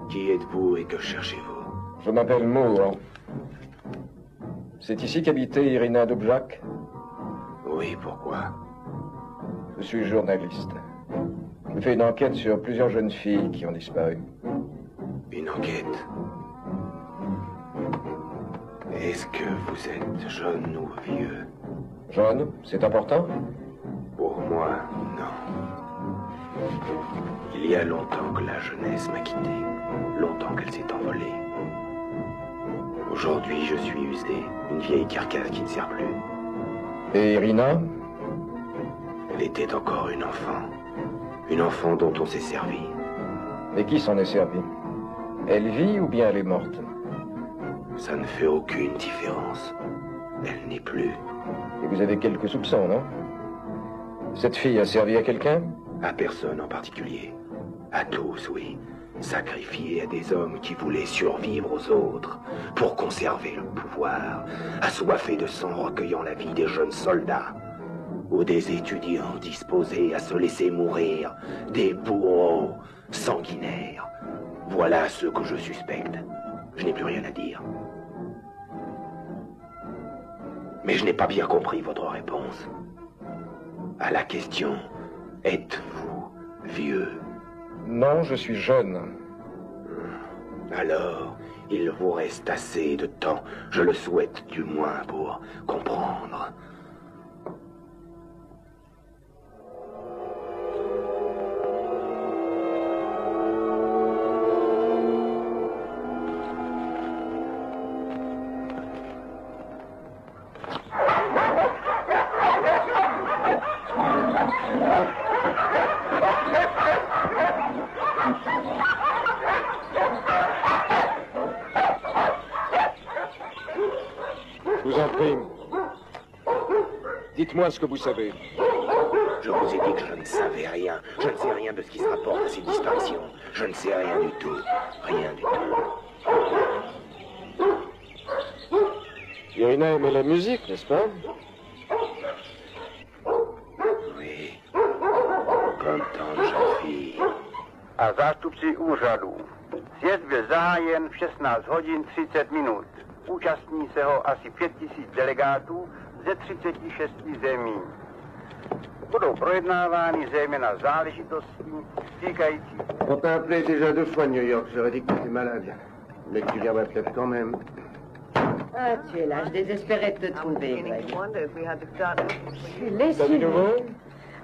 Qui êtes-vous et que cherchez-vous? Je m'appelle Moore. C'est ici qu'habitait Irina Dubjak? Oui, pourquoi? Je suis journaliste. Je fais une enquête sur plusieurs jeunes filles qui ont disparu. Une enquête. Est-ce que vous êtes jeune ou vieux? Jeune, c'est important? Pour moi, non. Il y a longtemps que la jeunesse m'a quitté. Longtemps qu'elle s'est envolée. Aujourd'hui, je suis usé. Une vieille carcasse qui ne sert plus. Et Irina? Elle était encore une enfant. Une enfant dont on s'est servi. Et qui s'en est servi? Elle vit ou bien elle est morte? Ça ne fait aucune différence. Elle n'est plus. Et vous avez quelques soupçons, non? Cette fille a servi à quelqu'un? À personne en particulier. À tous, oui. Sacrifiée à des hommes qui voulaient survivre aux autres pour conserver le pouvoir, assoiffés de sang recueillant la vie des jeunes soldats ou des étudiants disposés à se laisser mourir, des bourreaux sanguinaires. Voilà ceux que je suspecte. Je n'ai plus rien à dire. Mais je n'ai pas bien compris votre réponse. À la question, êtes-vous vieux? Non, je suis jeune. Alors, il vous reste assez de temps, je le souhaite du moins, pour comprendre. vous en prie. Dites-moi ce que vous savez. Je vous ai dit que je ne savais rien. Je ne sais rien de ce qui se rapporte à ces distinctions. Je ne sais rien du tout. Rien du tout. Irina aimait la musique, n'est-ce pas? Oui. Comme tant de jeunes filles. A zástupci úřadu. Sjezd byl zahájen v 16 hodin 30 minut. Účastní se ho asi 5000 delegátů ze 36 zemí. Budou projednávány zejména záležitosti týkající... On t'a appelé déjà 2 fois New York, j'aurais dit que tu étais malade. Mais que tu viendrais peut-être quand même. Ah, tu es là, je désespérais de te trouver, Greg. Je suis T'as du lessive. nouveau?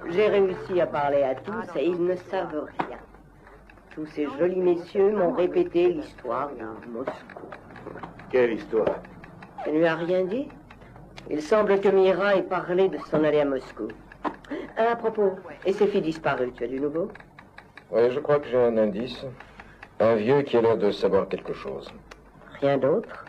J'ai réussi à parler à tous et ils ne savent rien. Tous ces jolis messieurs m'ont répété l'histoire de Moscou. Quelle histoire? Ça ne lui a rien dit? Il semble que Mira ait parlé de s'en aller à Moscou. À propos, et ces filles disparues, tu as du nouveau? Oui, je crois que j'ai un indice. Un vieux qui a l'air de savoir quelque chose. Rien d'autre?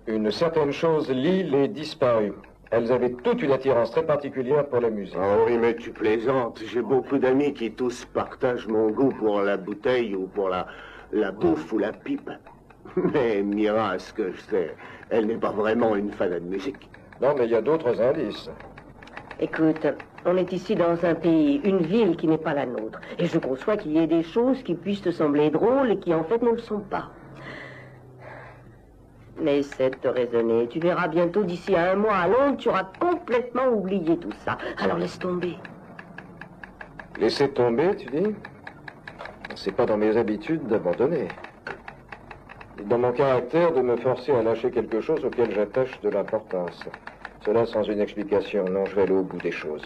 Une certaine chose lie les disparus. Elles avaient toute une attirance très particulière pour la musique. Oh oui, mais tu plaisantes. J'ai beaucoup d'amis qui tous partagent mon goût pour la bouteille ou pour la bouffe ou la pipe. Mais Mira, à ce que je sais, elle n'est pas vraiment une fan de musique. Non, mais il y a d'autres indices. Écoute, on est ici dans un pays, une ville qui n'est pas la nôtre. Et je conçois qu'il y ait des choses qui puissent te sembler drôles et qui en fait ne le sont pas. Mais essaie de te raisonner. Tu verras bientôt, d'ici à 1 mois à Londres, tu auras complètement oublié tout ça. Alors laisse tomber. Laisser tomber, tu dis? C'est pas dans mes habitudes d'abandonner. Dans mon caractère de me forcer à lâcher quelque chose auquel j'attache de l'importance. Cela sans une explication. Non, je vais aller au bout des choses.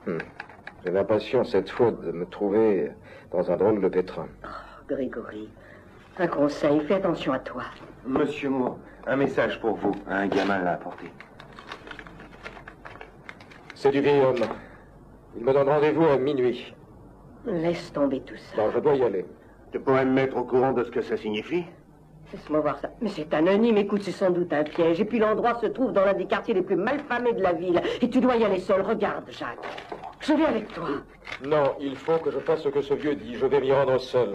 J'ai l'impression cette fois de me trouver dans un drôle de pétrin. Oh, Grégory, un conseil, fais attention à toi. Monsieur Moore, un message pour vous. Un gamin l'a apporté. C'est du vieil homme. Il me donne rendez-vous à minuit. Laisse tomber tout ça. Non, je dois y aller. Tu pourrais me mettre au courant de ce que ça signifie? Laisse-moi voir ça. Mais c'est anonyme, écoute, c'est sans doute un piège. Et puis l'endroit se trouve dans l'un des quartiers les plus malfamés de la ville. Et tu dois y aller seul. Regarde, Jacques. Je vais avec toi. Non, il faut que je fasse ce que ce vieux dit. Je vais m'y rendre seul.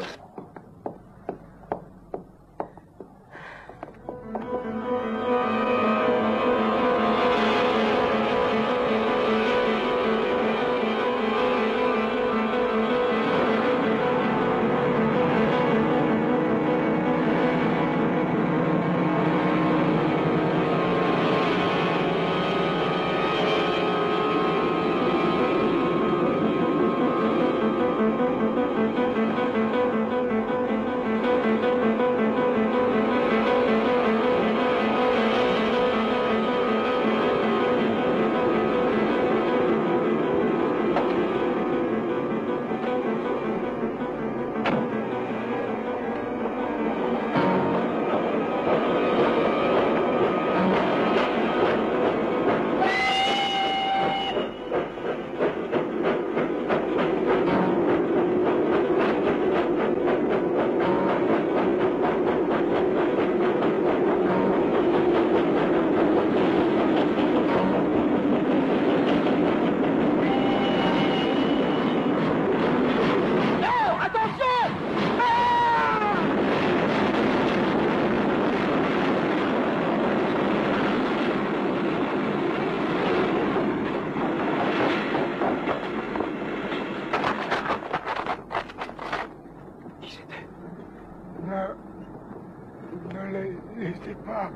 Ne les laissez pas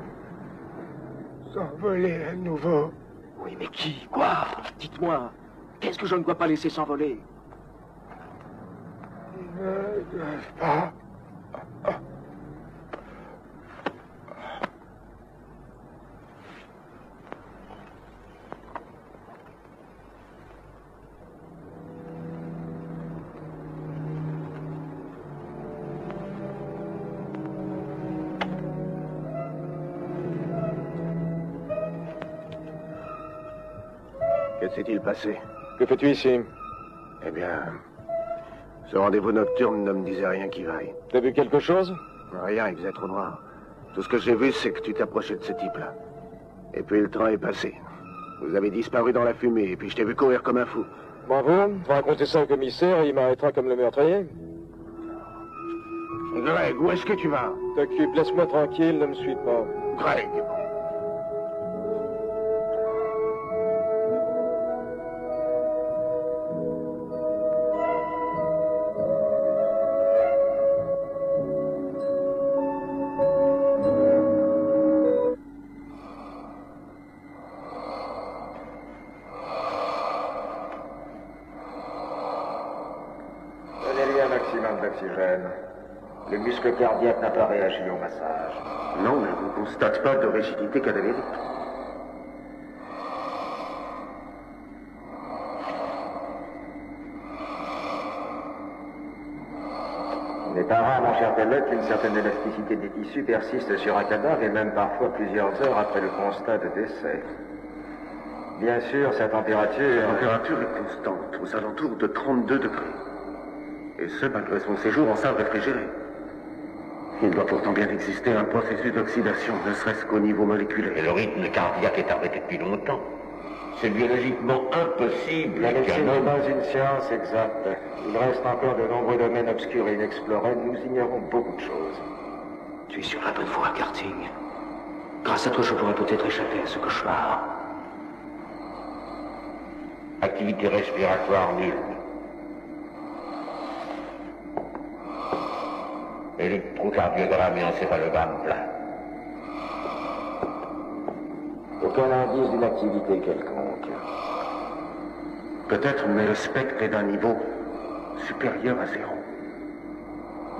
s'envoler à nouveau. Oui, mais qui? Quoi? Dites-moi. Qu'est-ce que je ne dois pas laisser s'envoler? Ils ne doivent pas. Que s'est-il passé? Que fais-tu ici? Eh bien, ce rendez-vous nocturne ne me disait rien qui vaille. T'as vu quelque chose? Rien, il faisait trop noir. Tout ce que j'ai vu, c'est que tu t'approchais de ce type-là. Et puis le train est passé. Vous avez disparu dans la fumée, et puis je t'ai vu courir comme un fou. Bravo, racontez ça au commissaire et il m'arrêtera comme le meurtrier. Greg, où est-ce que tu vas? T'occupe, laisse-moi tranquille, ne me suis pas. Greg! Donnez-lui un maximum d'oxygène. Le muscle cardiaque n'a pas réagi au massage. Non, mais on ne constate pas de rigidité cadavérique. Il n'est pas rare, mon cher Belloc, qu'une certaine élasticité des tissus persiste sur un cadavre et même parfois plusieurs heures après le constat de décès. Bien sûr, sa température... La température est constante, aux alentours de 32 degrés. Et ce, malgré son séjour en salle réfrigérée. Il doit pourtant bien exister un processus d'oxydation, ne serait-ce qu'au niveau moléculaire. Et le rythme cardiaque est arrêté depuis longtemps. C'est biologiquement impossible. La médecine n'est pas une science exacte. Il reste encore de nombreux domaines obscurs et inexplorés. Nous ignorons beaucoup de choses. Tu es sur la bonne voie, Karting. Grâce à toi, je pourrais peut-être échapper à ce cauchemar. Activité respiratoire nulle. Électrocardiogramme et encéphalogramme plat. Aucun indice d'une activité quelconque. Peut-être, mais le spectre est d'un niveau supérieur à 0.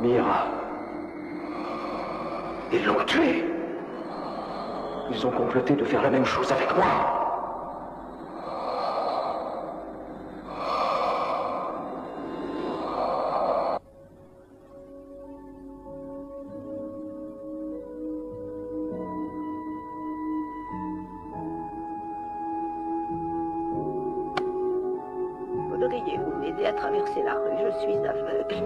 Mira. Ils l'ont tué. Ils ont comploté de faire la même chose avec moi. Voudriez-vous m'aider à traverser la rue? Je suis aveugle.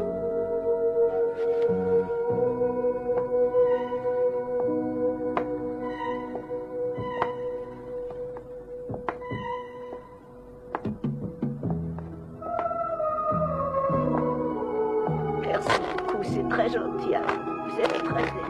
Merci beaucoup, c'est très gentil à vous. Vous êtes très aimable.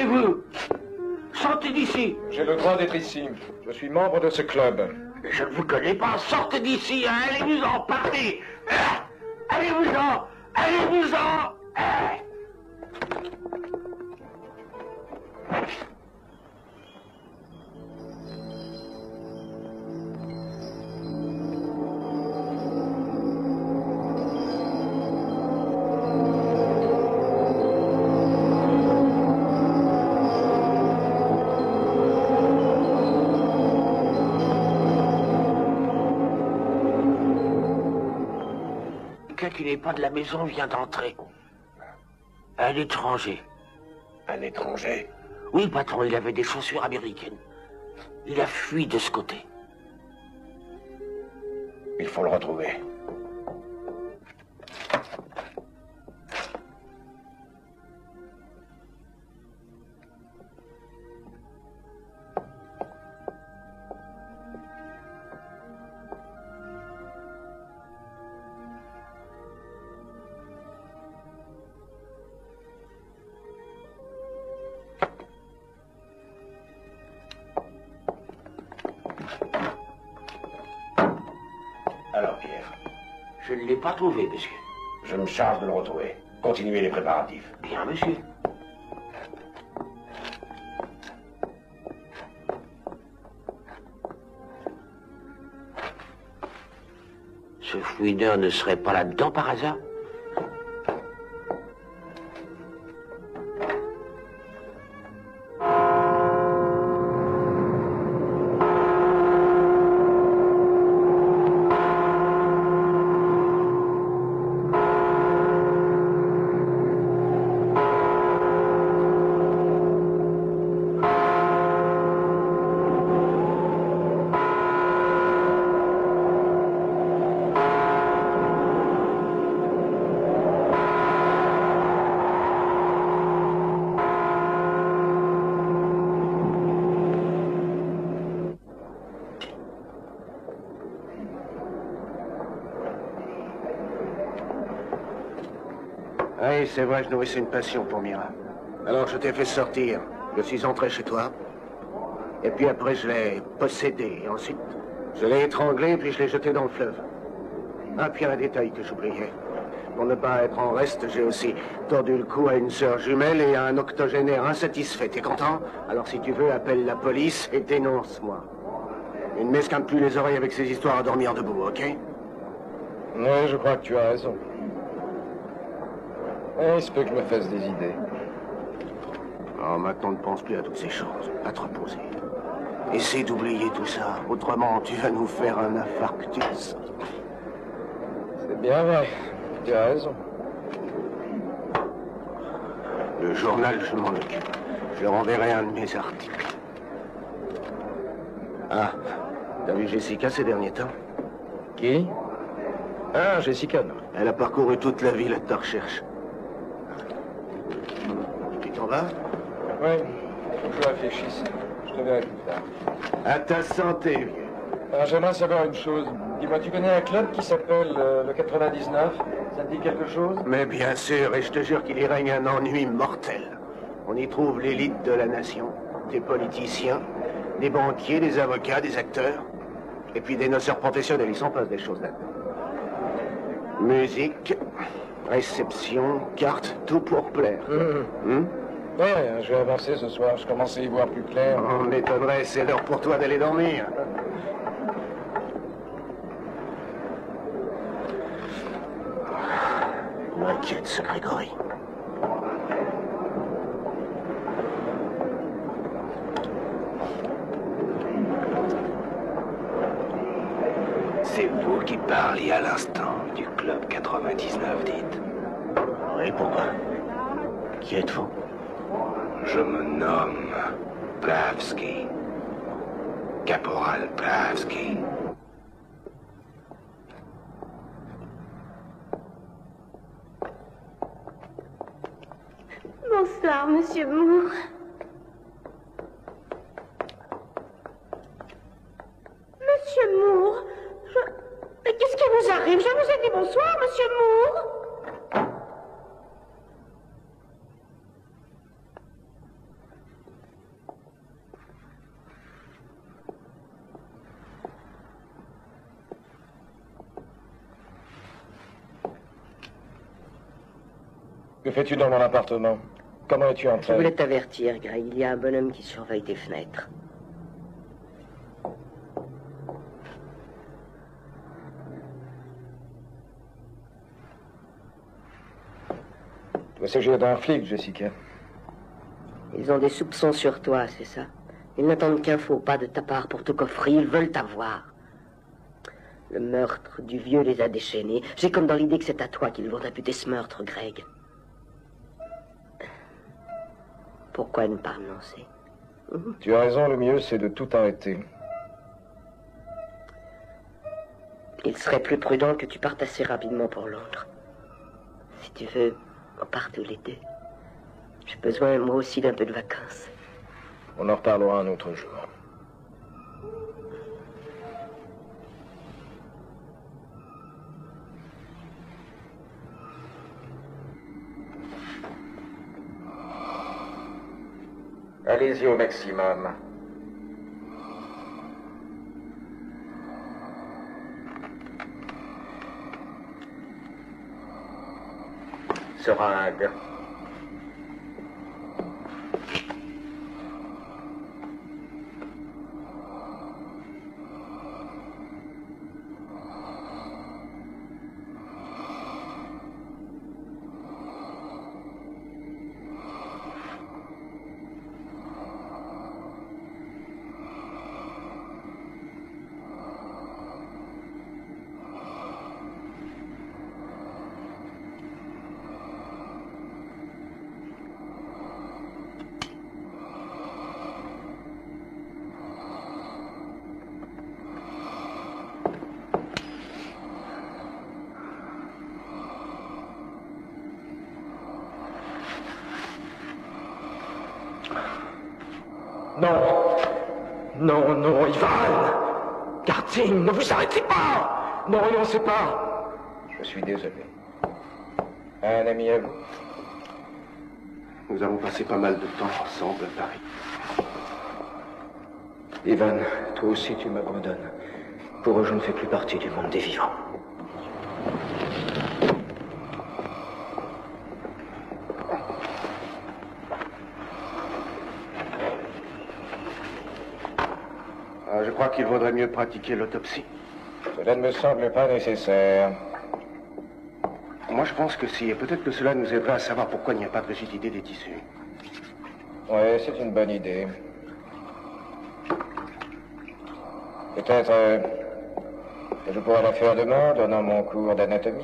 Allez-vous! Sortez d'ici! J'ai le droit d'être ici. Je suis membre de ce club. Je ne vous connais pas, sortez d'ici, hein. Allez-vous-en, partez! Allez-vous-en! Allez-vous-en! Quelqu'un qui n'est pas de la maison vient d'entrer. Un étranger. Un étranger? Oui, patron, il avait des chaussures américaines. Il a fui de ce côté. Il faut le retrouver. Alors, Pierre? Je ne l'ai pas trouvé, monsieur. Je me charge de le retrouver. Continuez les préparatifs. Bien, monsieur. Ce fouineur ne serait pas là-dedans par hasard? Oui, c'est vrai, je nourrissais une passion pour Mira. Alors je t'ai fait sortir. Je suis entré chez toi. Et puis après, je l'ai possédé. Et ensuite, je l'ai étranglé, puis je l'ai jeté dans le fleuve. Ah, puis un détail que j'oubliais. Pour ne pas être en reste, j'ai aussi tordu le cou à une sœur jumelle et à un octogénaire insatisfait. T'es content? Alors si tu veux, appelle la police et dénonce-moi. Et ne m'esquinte plus les oreilles avec ces histoires à dormir debout, ok? Oui, je crois que tu as raison. Il se peut que je me fasse des idées. Alors maintenant, ne pense plus à toutes ces choses. À te reposer. Essaie d'oublier tout ça. Autrement, tu vas nous faire un infarctus. C'est bien vrai. Tu as raison. Le journal, je m'en occupe. Je renverrai un de mes articles. Ah, t'as vu Jessica ces derniers temps? Qui? Ah, Jessica, non. Elle a parcouru toute la ville à ta recherche. Tu t'en vas? Oui, faut que je réfléchisse. Je te verrai plus tard. À ta santé, vieux. Alors, j'aimerais savoir une chose. Dis-moi, tu connais un club qui s'appelle le 99? Ça te dit quelque chose? Mais bien sûr, et je te jure qu'il y règne un ennui mortel. On y trouve l'élite de la nation, des politiciens, des banquiers, des avocats, des acteurs, et puis des noceurs professionnels. Il s'en passe des choses là-dedans. Musique, réception, cartes, tout pour plaire. Ouais, je vais avancer ce soir. Je commence à y voir plus clair. On m'étonnerait, c'est l'heure pour toi d'aller dormir. M'inquiète, ce Grégory. C'est vous qui parliez à l'instant du Club 99, dites. Oui, pourquoi? Qui êtes-vous? Je me nomme Pravsky. Caporal Pravsky. Bonsoir, Monsieur Moore. Monsieur Moore, Mais qu'est-ce qui vous arrive? Je vous ai dit bonsoir, Monsieur Moore. Que fais-tu dans mon appartement? Comment es-tu entré? Je voulais t'avertir, Greg. Il y a un bonhomme qui surveille tes fenêtres. Il doit s'agir d'un flic, Jessica. Ils ont des soupçons sur toi, c'est ça? Ils n'attendent qu'un faux pas de ta part pour te coffrer. Ils veulent t'avoir. Le meurtre du vieux les a déchaînés. J'ai comme dans l'idée que c'est à toi qu'ils vont imputer ce meurtre, Greg. Pourquoi ne pas renoncer? Tu as raison, le mieux, c'est de tout arrêter. Il serait plus prudent que tu partes assez rapidement pour Londres. Si tu veux, on part tous les deux. J'ai besoin, moi aussi, d'un peu de vacances. On en reparlera un autre jour. Allez-y au maximum. Seringue. Non, non, non, Ivan! Gartine, ne vous arrêtez pas! Ne renoncez pas! Je suis désolé. Un ami à vous? Nous avons passé pas mal de temps ensemble à Paris. Ivan, toi aussi tu m'abandonnes. Pour eux, je ne fais plus partie du monde des vivants. Je crois qu'il vaudrait mieux pratiquer l'autopsie. Cela ne me semble pas nécessaire. Moi, je pense que si, et peut-être que cela nous aiderait à savoir pourquoi il n'y a pas de rigidité des tissus. Oui, c'est une bonne idée. Peut-être que je pourrais la faire demain, donnant mon cours d'anatomie.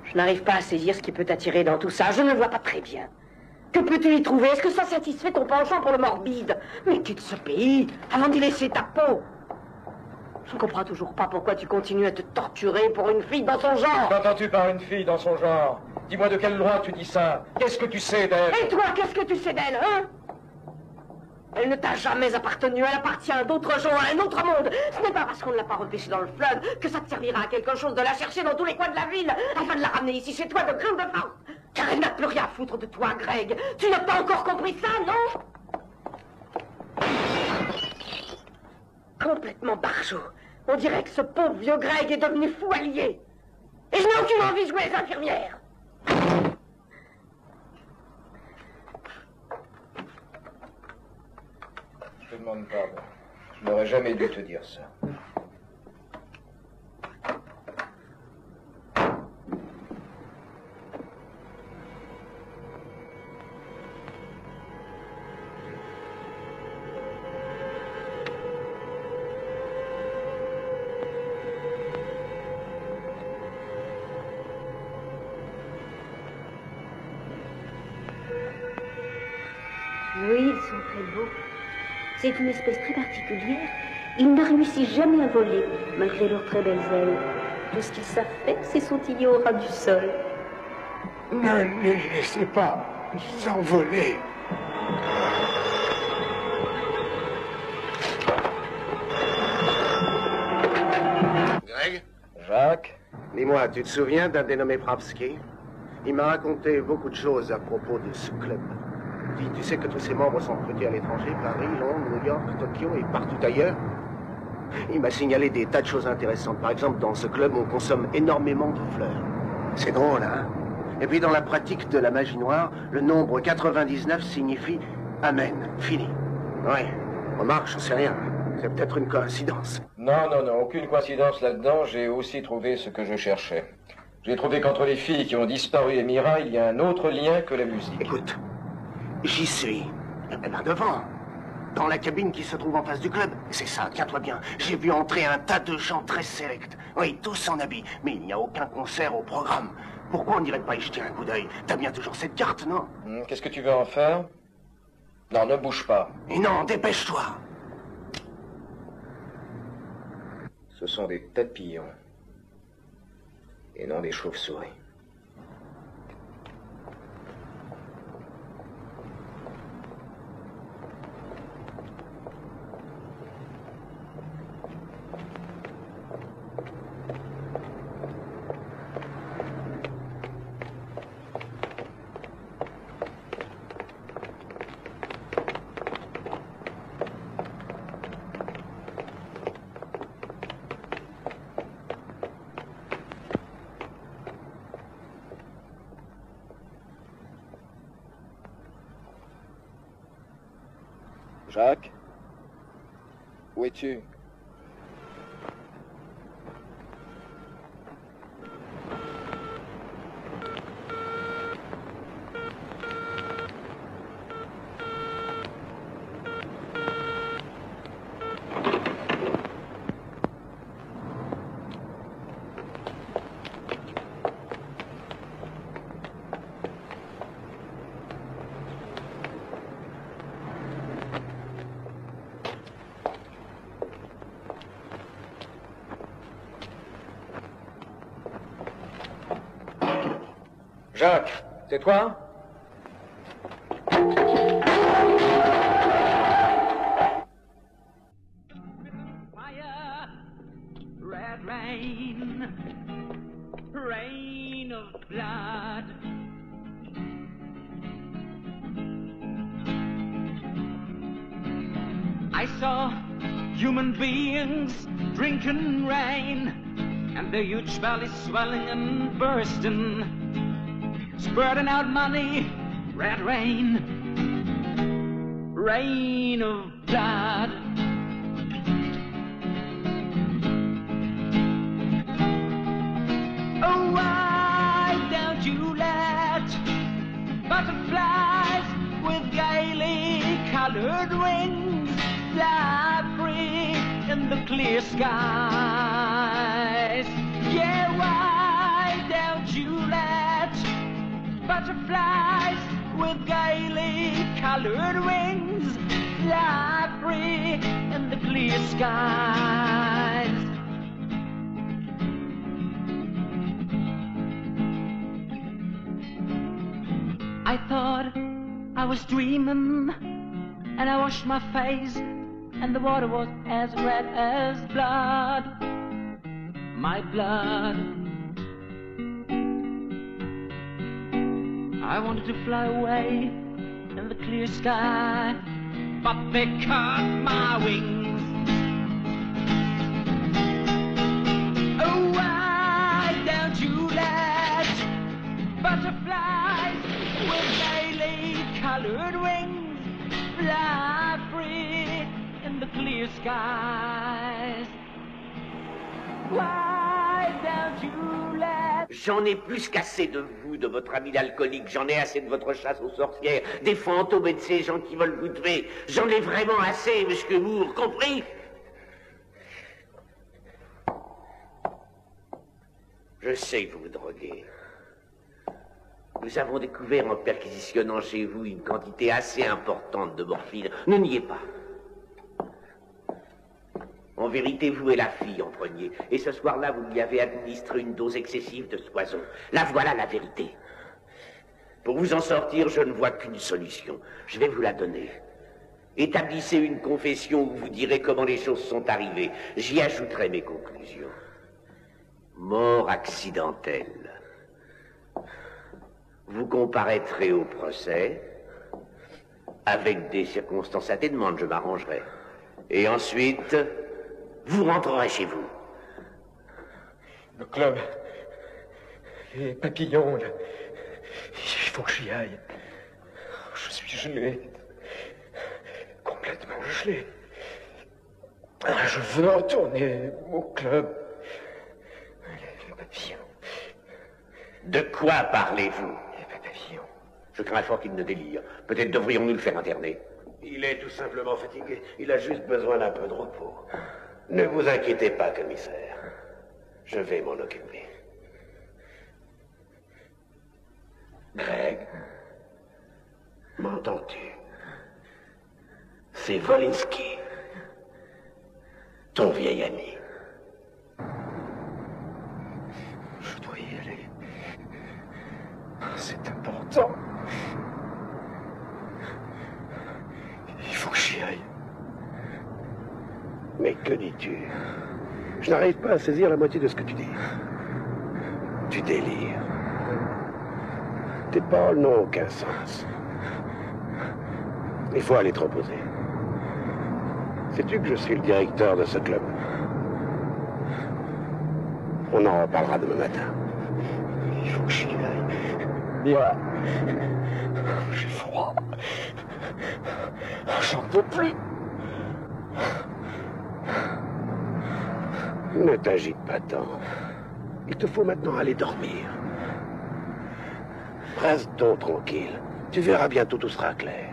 Je n'arrive pas à saisir ce qui peut t'attirer dans tout ça. Je ne le vois pas très bien. Que peux-tu y trouver? Est-ce que ça satisfait ton penchant pour le morbide? Mais quitte ce pays avant d'y laisser ta peau. Je ne comprends toujours pas pourquoi tu continues à te torturer pour une fille dans son genre. Qu'entends-tu par une fille dans son genre? Dis-moi de quelle loi tu dis ça? Qu'est-ce que tu sais d'elle? Et toi, qu'est-ce que tu sais d'elle, hein? Elle ne t'a jamais appartenu, elle appartient à d'autres gens, à un autre monde. Ce n'est pas parce qu'on ne l'a pas repêchée dans le fleuve que ça te servira à quelque chose de la chercher dans tous les coins de la ville, afin de la ramener ici chez toi de gré ou de force. Car elle n'a plus rien à foutre de toi, Greg. Tu n'as pas encore compris ça, non? Complètement barjot. On dirait que ce pauvre vieux Greg est devenu fou allié. Et je n'ai aucune envie de jouer les infirmières. Je te demande pardon. Je n'aurais jamais dû te dire ça. Oui, ils sont très beaux. C'est une espèce très particulière. Ils ne réussissent jamais à voler, malgré leurs très belles ailes. Tout ce qu'ils savent faire, c'est sautiller au ras du sol. Ne les laissez pas s'envoler. Greg? Jacques? Dis-moi, tu te souviens d'un dénommé Pravsky? Il m'a raconté beaucoup de choses à propos de ce club. Tu sais que tous ses membres sont recrutés à l'étranger, Paris, Londres, New York, Tokyo et partout ailleurs. Il m'a signalé des tas de choses intéressantes. Par exemple, dans ce club, on consomme énormément de fleurs. C'est drôle, hein? Et puis dans la pratique de la magie noire, le nombre 99 signifie Amen, fini. Ouais, remarque, j'en sais rien. C'est peut-être une coïncidence. Non, non, non, aucune coïncidence là-dedans. J'ai aussi trouvé ce que je cherchais. J'ai trouvé qu'entre les filles qui ont disparu et Mira, il y a un autre lien que la musique. Écoute, j'y suis. Là devant. Dans la cabine qui se trouve en face du club. C'est ça, tiens-toi bien. J'ai vu entrer un tas de gens très sélects. Oui, tous en habit. Mais il n'y a aucun concert au programme. Pourquoi on n'irait pas y jeter un coup d'œil? T'as bien toujours cette carte, non? Qu'est-ce que tu veux en faire? Non, ne bouge pas. Et non, dépêche-toi. Ce sont des papillons. Et non des chauves-souris. Jacques? Où es-tu? Jacques, c'est toi? Fire, red rain, rain of blood. I saw human beings drinking rain, and the huge valley swelling and bursting, spurting out money, red rain, rain of blood. Oh, why don't you let butterflies with gaily colored wings fly free in the clear skies? Yeah, why don't you let butterflies with gaily colored wings fly free in the clear skies? I thought I was dreaming, and I washed my face, and the water was as red as blood, my blood. I wanted to fly away in the clear sky, but they cut my wings. Oh, why don't you let butterflies with gaily colored wings fly free in the clear skies? Why don't you let... J'en ai plus qu'assez de vous, de votre ami l'alcoolique. J'en ai assez de votre chasse aux sorcières, des fantômes et de ces gens qui veulent vous tuer. J'en ai vraiment assez, monsieur Moore, compris? Je sais que vous vous droguez. Nous avons découvert en perquisitionnant chez vous une quantité assez importante de morphine. Ne niez pas. En vérité, vous et la fille en preniez. Et ce soir-là, vous lui avez administré une dose excessive de ce poison. Là, voilà la vérité. Pour vous en sortir, je ne vois qu'une solution. Je vais vous la donner. Établissez une confession où vous direz comment les choses sont arrivées. J'y ajouterai mes conclusions. Mort accidentelle. vous comparaîtrez au procès. Avec des circonstances atténuantes, je m'arrangerai. Et ensuite, vous rentrerez chez vous. Le club, les papillons, il faut que j'y aille. Je suis gelé. Complètement gelé. Je veux retourner au club. Les papillons. De quoi parlez-vous? Les papillons. Je crains fort qu'il ne délire. Peut-être devrions-nous le faire interner. Il est tout simplement fatigué. Il a juste besoin d'un peu de repos. Ne vous inquiétez pas, commissaire. Je vais m'en occuper. Greg, m'entends-tu? C'est Volinsky, ton vieil ami. Je dois y aller. C'est important. Il faut que j'y aille. Mais que dis-tu? Je n'arrive pas à saisir la moitié de ce que tu dis. Tu délires. Tes paroles n'ont aucun sens. Il faut aller te reposer. Sais-tu que je suis le directeur de ce club? On en reparlera demain matin. Il faut que j'y aille. Bien. J'ai froid. J'en peux plus. Ne t'agite pas tant. Il te faut maintenant aller dormir. Reste donc tranquille. Tu verras bientôt tout sera clair.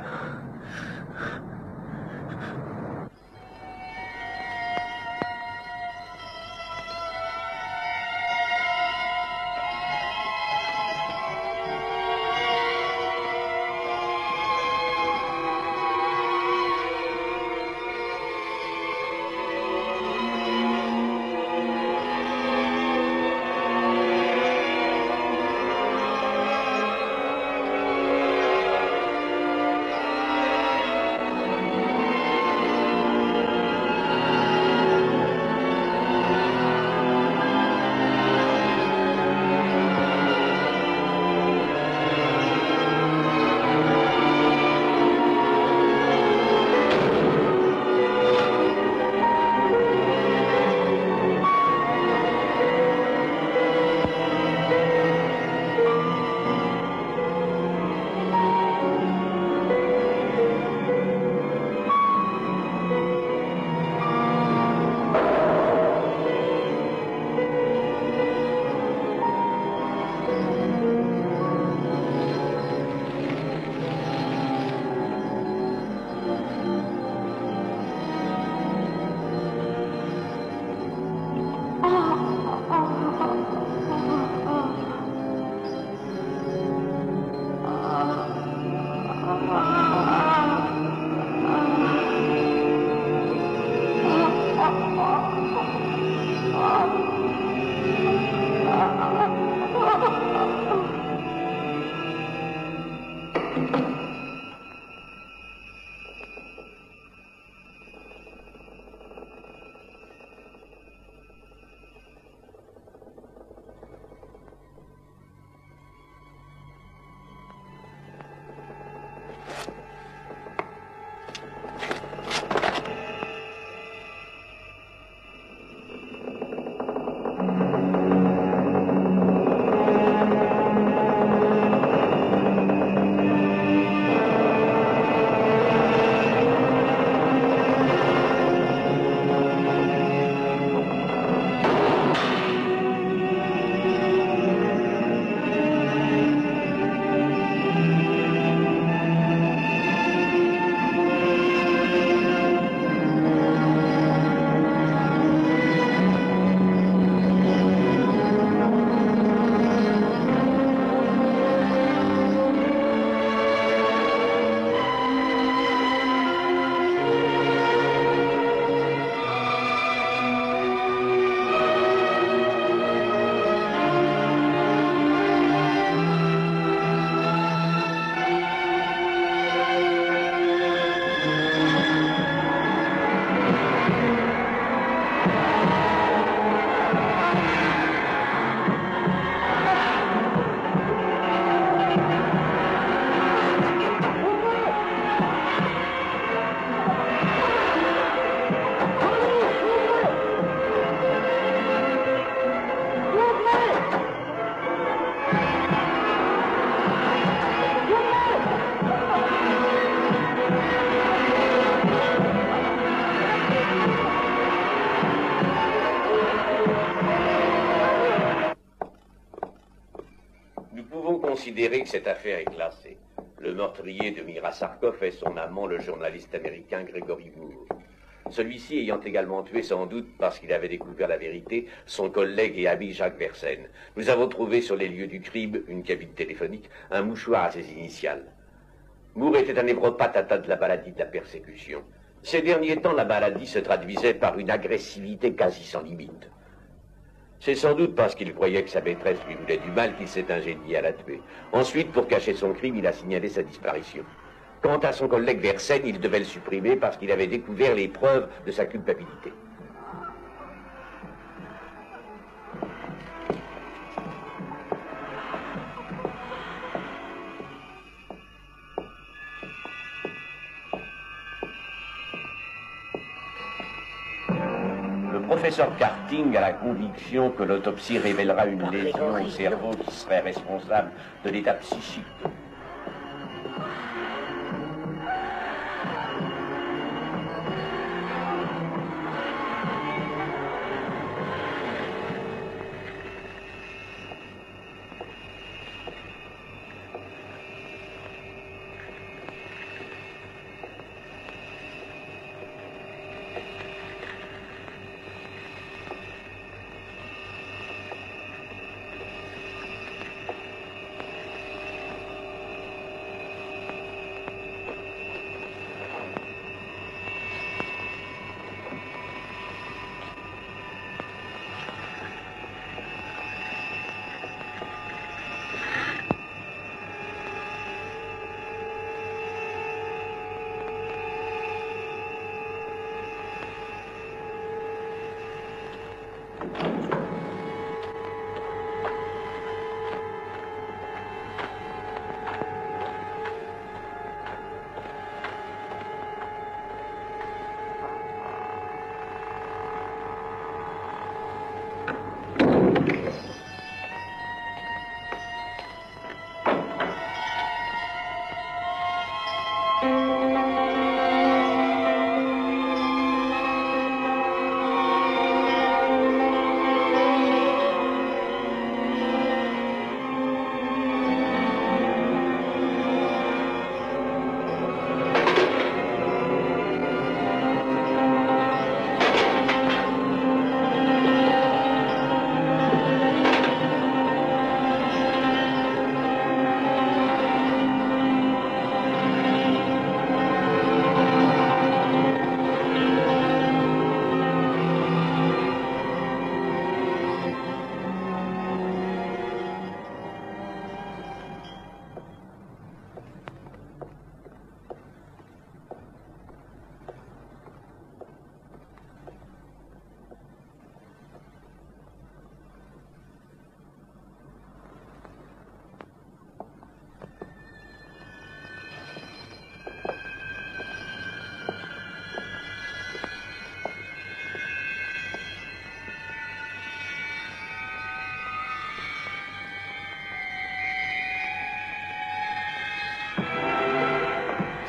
considérer que cette affaire est classée. Le meurtrier de Mira Sarkov est son amant, le journaliste américain Gregory Moore. Celui-ci ayant également tué, sans doute parce qu'il avait découvert la vérité, son collègue et ami Jacques Versen. Nous avons trouvé sur les lieux du crime, une cabine téléphonique, un mouchoir à ses initiales. Moore était un névropathe atteint de la maladie de la persécution. Ces derniers temps, la maladie se traduisait par une agressivité quasi sans limite. C'est sans doute parce qu'il croyait que sa maîtresse lui voulait du mal qu'il s'est ingénié à la tuer. Ensuite, pour cacher son crime, il a signalé sa disparition. Quant à son collègue Versen, il devait le supprimer parce qu'il avait découvert les preuves de sa culpabilité. Le professeur Karting a la conviction que l'autopsie révélera une lésion au cerveau qui serait responsable de l'état psychique de Moore.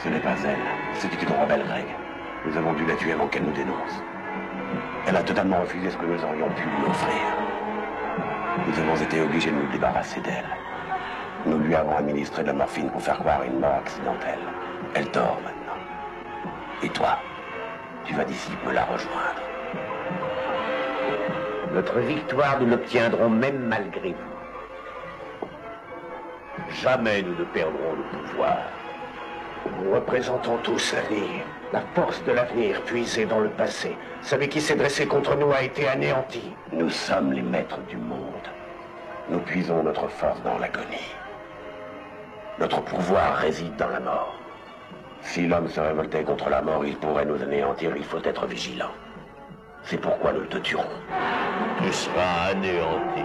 Ce n'est pas elle, c'était une rebelle grecque. Nous avons dû la tuer avant qu'elle nous dénonce. Elle a totalement refusé ce que nous aurions pu lui offrir. Nous avons été obligés de nous débarrasser d'elle. Nous lui avons administré de la morphine pour faire croire une mort accidentelle. Elle dort maintenant. Et toi, tu vas d'ici peu la rejoindre. Notre victoire, nous l'obtiendrons même malgré vous. Jamais nous ne perdrons le pouvoir. Nous représentons tous l'avenir, la force de l'avenir puisée dans le passé. Celui qui s'est dressé contre nous a été anéanti. Nous sommes les maîtres du monde. Nous puisons notre force dans l'agonie. Notre pouvoir réside dans la mort. Si l'homme se révoltait contre la mort, il pourrait nous anéantir. Il faut être vigilant. C'est pourquoi nous te tuerons. Tu seras anéanti.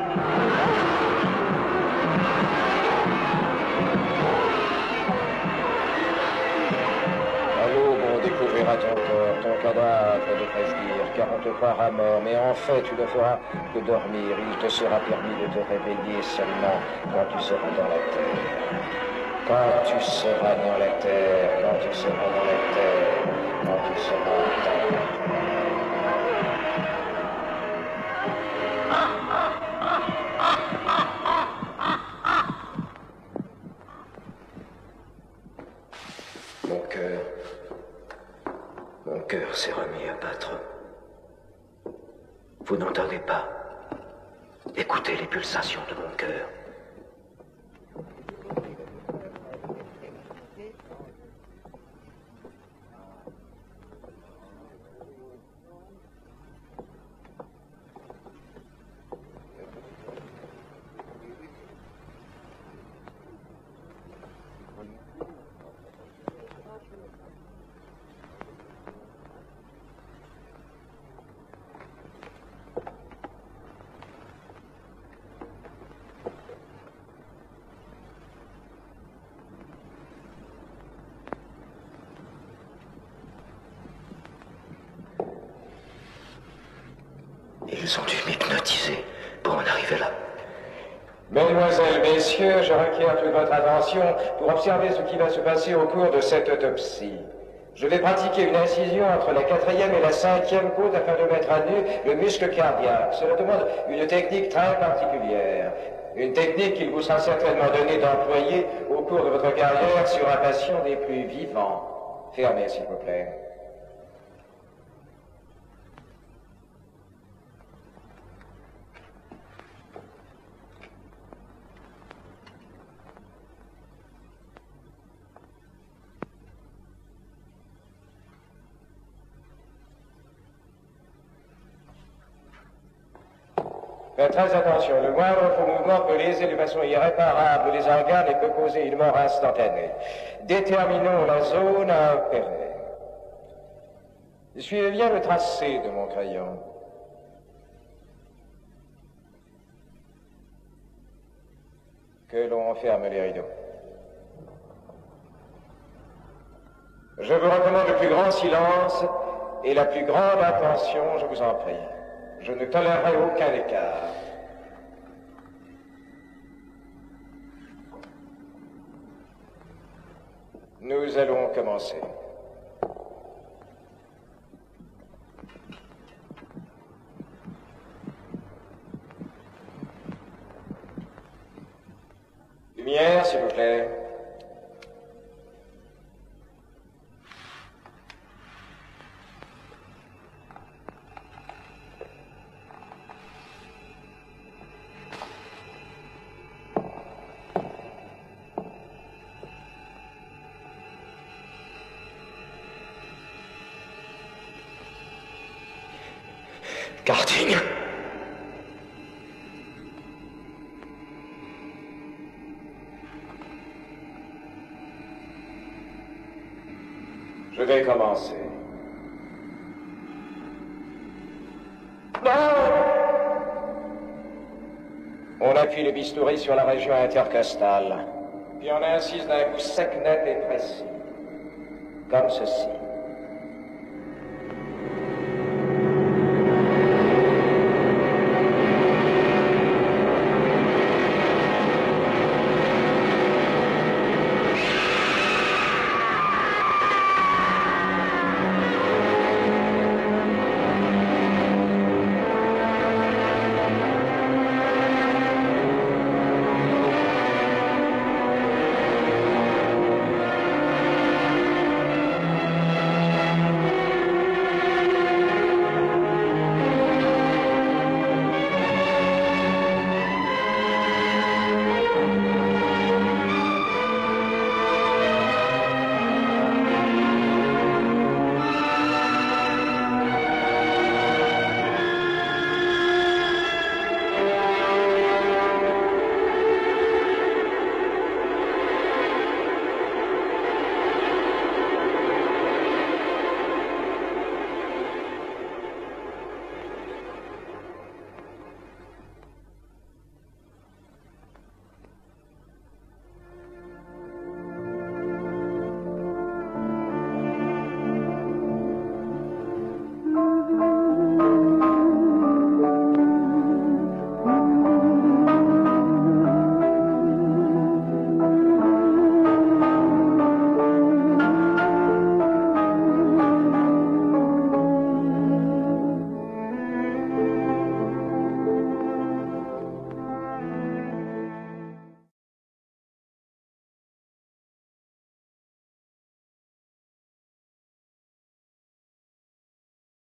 Découvrira ton corps, ton cadavre, devrais-je dire, car on te croira mort, mais en fait tu ne feras que dormir. Il te sera permis de te réveiller seulement quand tu seras dans la terre. Quand tu seras dans la terre, quand tu seras dans la terre, quand tu seras dans la terre. Écoutez les pulsations de mon cœur. Ils ont dû m'hypnotiser pour en arriver là. Mesdemoiselles, messieurs, je requiers toute votre attention pour observer ce qui va se passer au cours de cette autopsie. Je vais pratiquer une incision entre la 4e et la 5e côte afin de mettre à nu le muscle cardiaque. Cela demande une technique très particulière. Une technique qu'il vous sera certainement donné d'employer au cours de votre carrière sur un patient des plus vivants. Fermez, s'il vous plaît. Faites très attention, le moindre faux mouvement peut léser de façon irréparable les organes et peut causer une mort instantanée. Déterminons la zone à opérer. Suivez bien le tracé de mon crayon. Que l'on ferme les rideaux. Je vous recommande le plus grand silence et la plus grande attention, je vous en prie. Je ne tolérerai aucun écart. Nous allons commencer. Lumière, s'il vous plaît. Garding. Je vais commencer. Non! On appuie le bistouri sur la région intercostale, puis on incise d'un coup sec, net et précis, comme ceci.